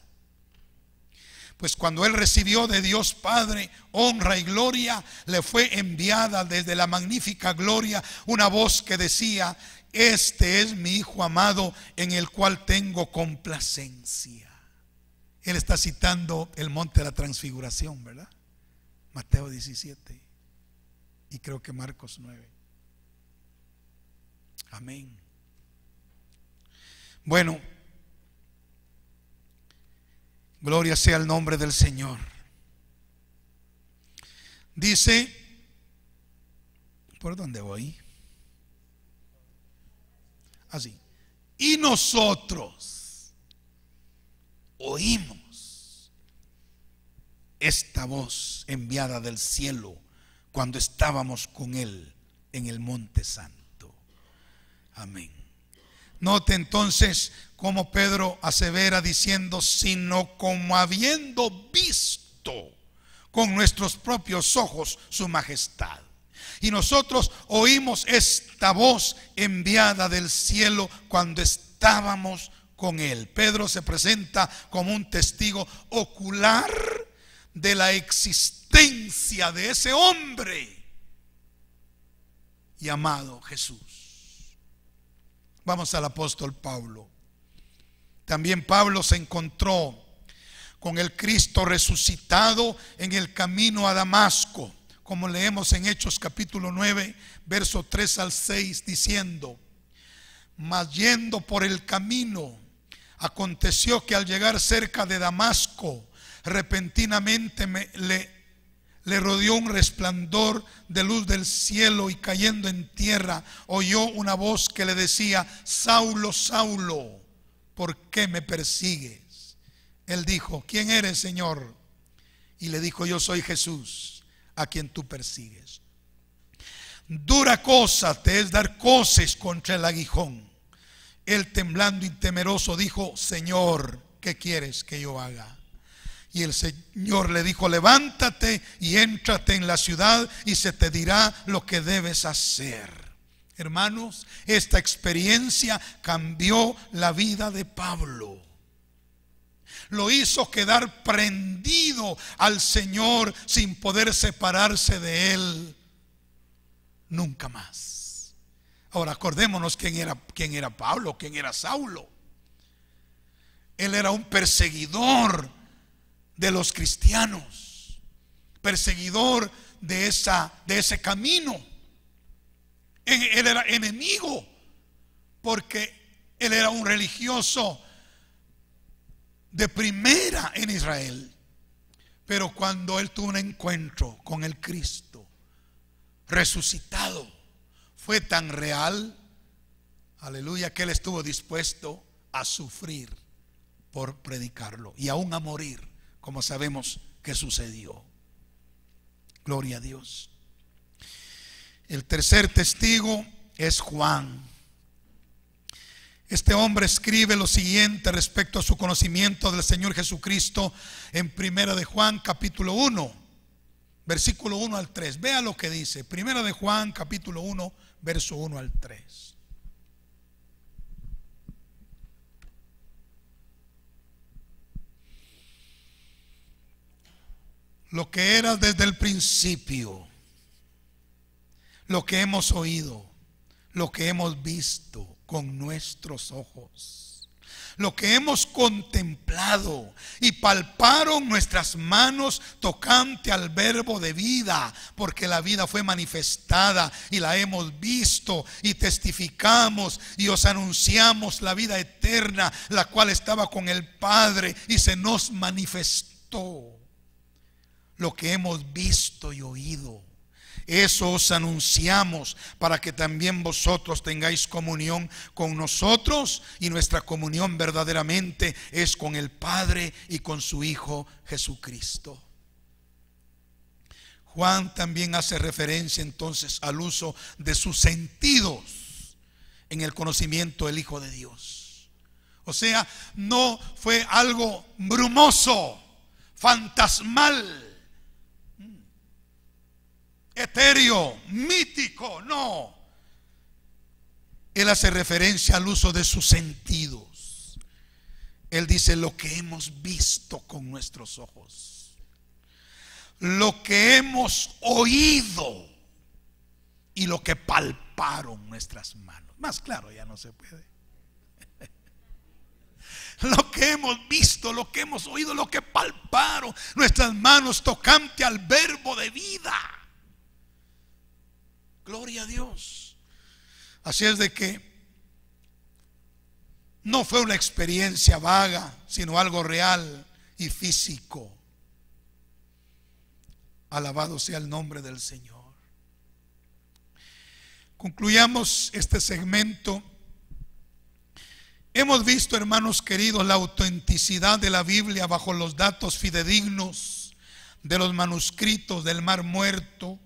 Pues cuando él recibió de Dios Padre honra y gloria, le fue enviada desde la magnífica gloria una voz que decía: este es mi Hijo amado, en el cual tengo complacencia. Él está citando el monte de la transfiguración, ¿verdad? Mateo 17 y creo que Marcos 9. Amén. Bueno, gloria sea el nombre del Señor. Dice, ¿por dónde voy? Así. Y nosotros oímos esta voz enviada del cielo cuando estábamos con él en el monte santo. Amén. Note entonces cómo Pedro asevera diciendo: sino como habiendo visto con nuestros propios ojos su majestad. Y nosotros oímos esta voz enviada del cielo cuando estábamos con él. Pedro se presenta como un testigo ocular de la existencia de ese hombre llamado Jesús. Vamos al apóstol Pablo. También Pablo se encontró con el Cristo resucitado en el camino a Damasco, como leemos en Hechos capítulo 9, verso 3 al 6, diciendo: mas yendo por el camino, aconteció que al llegar cerca de Damasco, repentinamente le rodeó un resplandor de luz del cielo, y cayendo en tierra oyó una voz que le decía: Saulo, Saulo, ¿por qué me persigues? Él dijo: ¿quién eres, Señor? Y le dijo: yo soy Jesús, a quien tú persigues. Dura cosa te es dar coces contra el aguijón. Él, temblando y temeroso, dijo: Señor, ¿qué quieres que yo haga? Y el Señor le dijo: levántate y éntrate en la ciudad y se te dirá lo que debes hacer. Hermanos, esta experiencia cambió la vida de Pablo. Lo hizo quedar prendido al Señor sin poder separarse de Él nunca más. Ahora acordémonos quién era Pablo, quién era Saulo. Él era un perseguidor de los cristianos, perseguidor de ese camino. Él era enemigo porque él era un religioso de primera en Israel. Pero cuando él tuvo un encuentro con el Cristo resucitado, fue tan real, aleluya, que él estuvo dispuesto a sufrir por predicarlo y aún a morir, como sabemos que sucedió. Gloria a Dios. El tercer testigo es Juan. Este hombre escribe lo siguiente respecto a su conocimiento del Señor Jesucristo en Primera de Juan capítulo 1, versículo 1 al 3. Vea lo que dice Primera de Juan capítulo 1, verso 1 al 3. Lo que era desde el principio, lo que hemos oído, lo que hemos visto con nuestros ojos, lo que hemos contemplado y palparon nuestras manos tocante al verbo de vida, porque la vida fue manifestada y la hemos visto y testificamos y os anunciamos la vida eterna, la cual estaba con el Padre y se nos manifestó. Lo que hemos visto y oído, eso os anunciamos, para que también vosotros tengáis comunión con nosotros, y nuestra comunión verdaderamente es con el Padre y con su Hijo Jesucristo. Juan también hace referencia entonces al uso de sus sentidos en el conocimiento del Hijo de Dios. O sea, no fue algo brumoso, fantasmal, etéreo, mítico, no. Él hace referencia al uso de sus sentidos. Él dice: lo que hemos visto con nuestros ojos, lo que hemos oído y lo que palparon nuestras manos. Más claro ya no se puede. Lo que hemos visto, lo que hemos oído, lo que palparon nuestras manos tocante al verbo de vida. Gloria a Dios. Así es de que no fue una experiencia vaga, sino algo real y físico. Alabado sea el nombre del Señor. Concluyamos este segmento. Hemos visto, hermanos queridos, la autenticidad de la Biblia bajo los datos fidedignos de los manuscritos del Mar Muerto,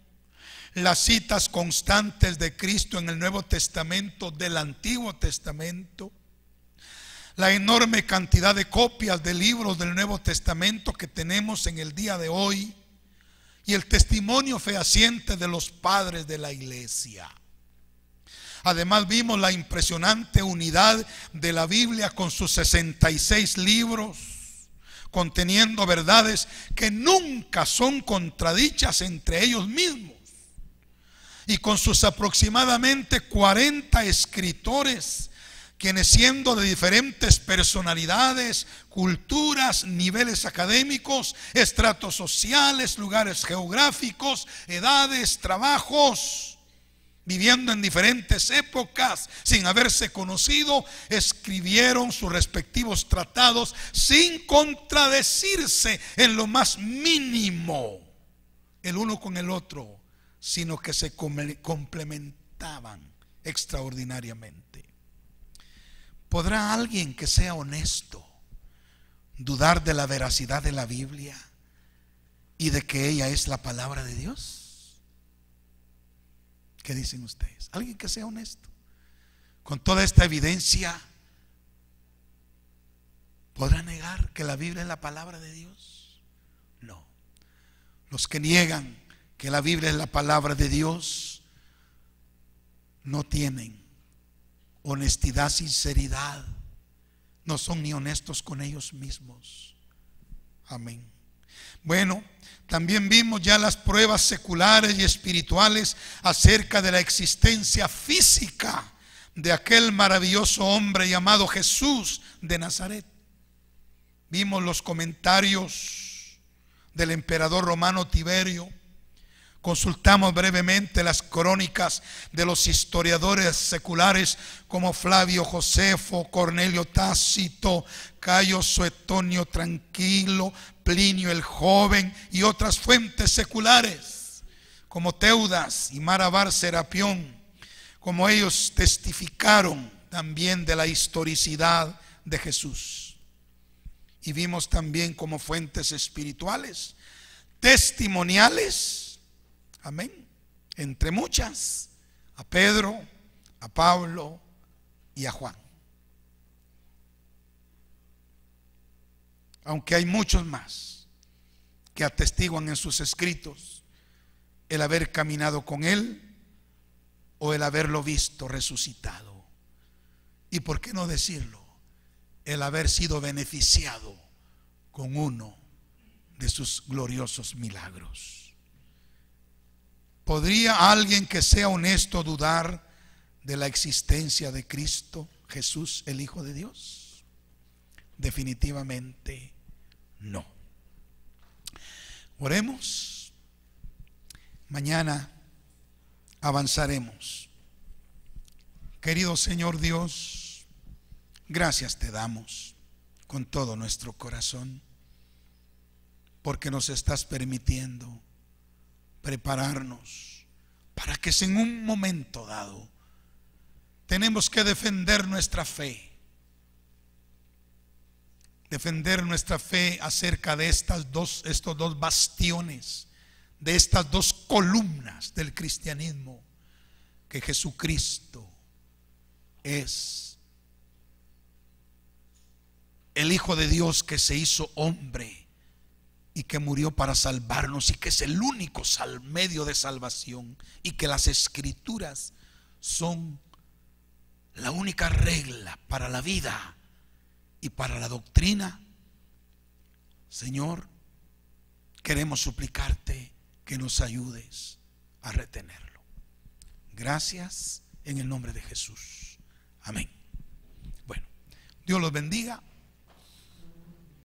las citas constantes de Cristo en el Nuevo Testamento del Antiguo Testamento, la enorme cantidad de copias de libros del Nuevo Testamento que tenemos en el día de hoy, y el testimonio fehaciente de los padres de la iglesia. Además vimos la impresionante unidad de la Biblia con sus 66 libros, conteniendo verdades que nunca son contradichas entre ellos mismos, y con sus aproximadamente 40 escritores, quienes, siendo de diferentes personalidades, culturas, niveles académicos, estratos sociales, lugares geográficos, edades, trabajos, viviendo en diferentes épocas sin haberse conocido, escribieron sus respectivos tratados sin contradecirse en lo más mínimo el uno con el otro, sino que se complementaban extraordinariamente. ¿Podrá alguien que sea honesto dudar de la veracidad de la Biblia y de que ella es la palabra de Dios? ¿Qué dicen ustedes? Alguien que sea honesto. Con toda esta evidencia, ¿podrá negar que la Biblia es la palabra de Dios? No. Los que niegan que la Biblia es la palabra de Dios no tienen honestidad, sinceridad. No son ni honestos con ellos mismos. Amén. Bueno, también vimos ya las pruebas seculares y espirituales acerca de la existencia física de aquel maravilloso hombre llamado Jesús de Nazaret. Vimos los comentarios del emperador romano Tiberio. Consultamos brevemente las crónicas de los historiadores seculares como Flavio Josefo, Cornelio Tácito, Cayo Suetonio Tranquilo, Plinio el Joven y otras fuentes seculares como Teudas y Maravar Serapión, como ellos testificaron también de la historicidad de Jesús. Y vimos también como fuentes espirituales, testimoniales, amén, entre muchas, a Pedro, a Pablo y a Juan. Aunque hay muchos más que atestiguan en sus escritos el haber caminado con él o el haberlo visto resucitado. Y por qué no decirlo, el haber sido beneficiado con uno de sus gloriosos milagros. ¿Podría alguien que sea honesto dudar de la existencia de Cristo Jesús, el Hijo de Dios? Definitivamente no. Oremos. Mañana avanzaremos. Querido Señor Dios, gracias te damos con todo nuestro corazón, porque nos estás permitiendo prepararnos para que si en un momento dado tenemos que defender nuestra fe acerca de estos dos bastiones, de estas dos columnas del cristianismo, que Jesucristo es el Hijo de Dios que se hizo hombre y que murió para salvarnos, y que es el único medio de salvación, y que las Escrituras son la única regla para la vida y para la doctrina. Señor, queremos suplicarte que nos ayudes a retenerlo. Gracias en el nombre de Jesús. Amén. Bueno, Dios los bendiga.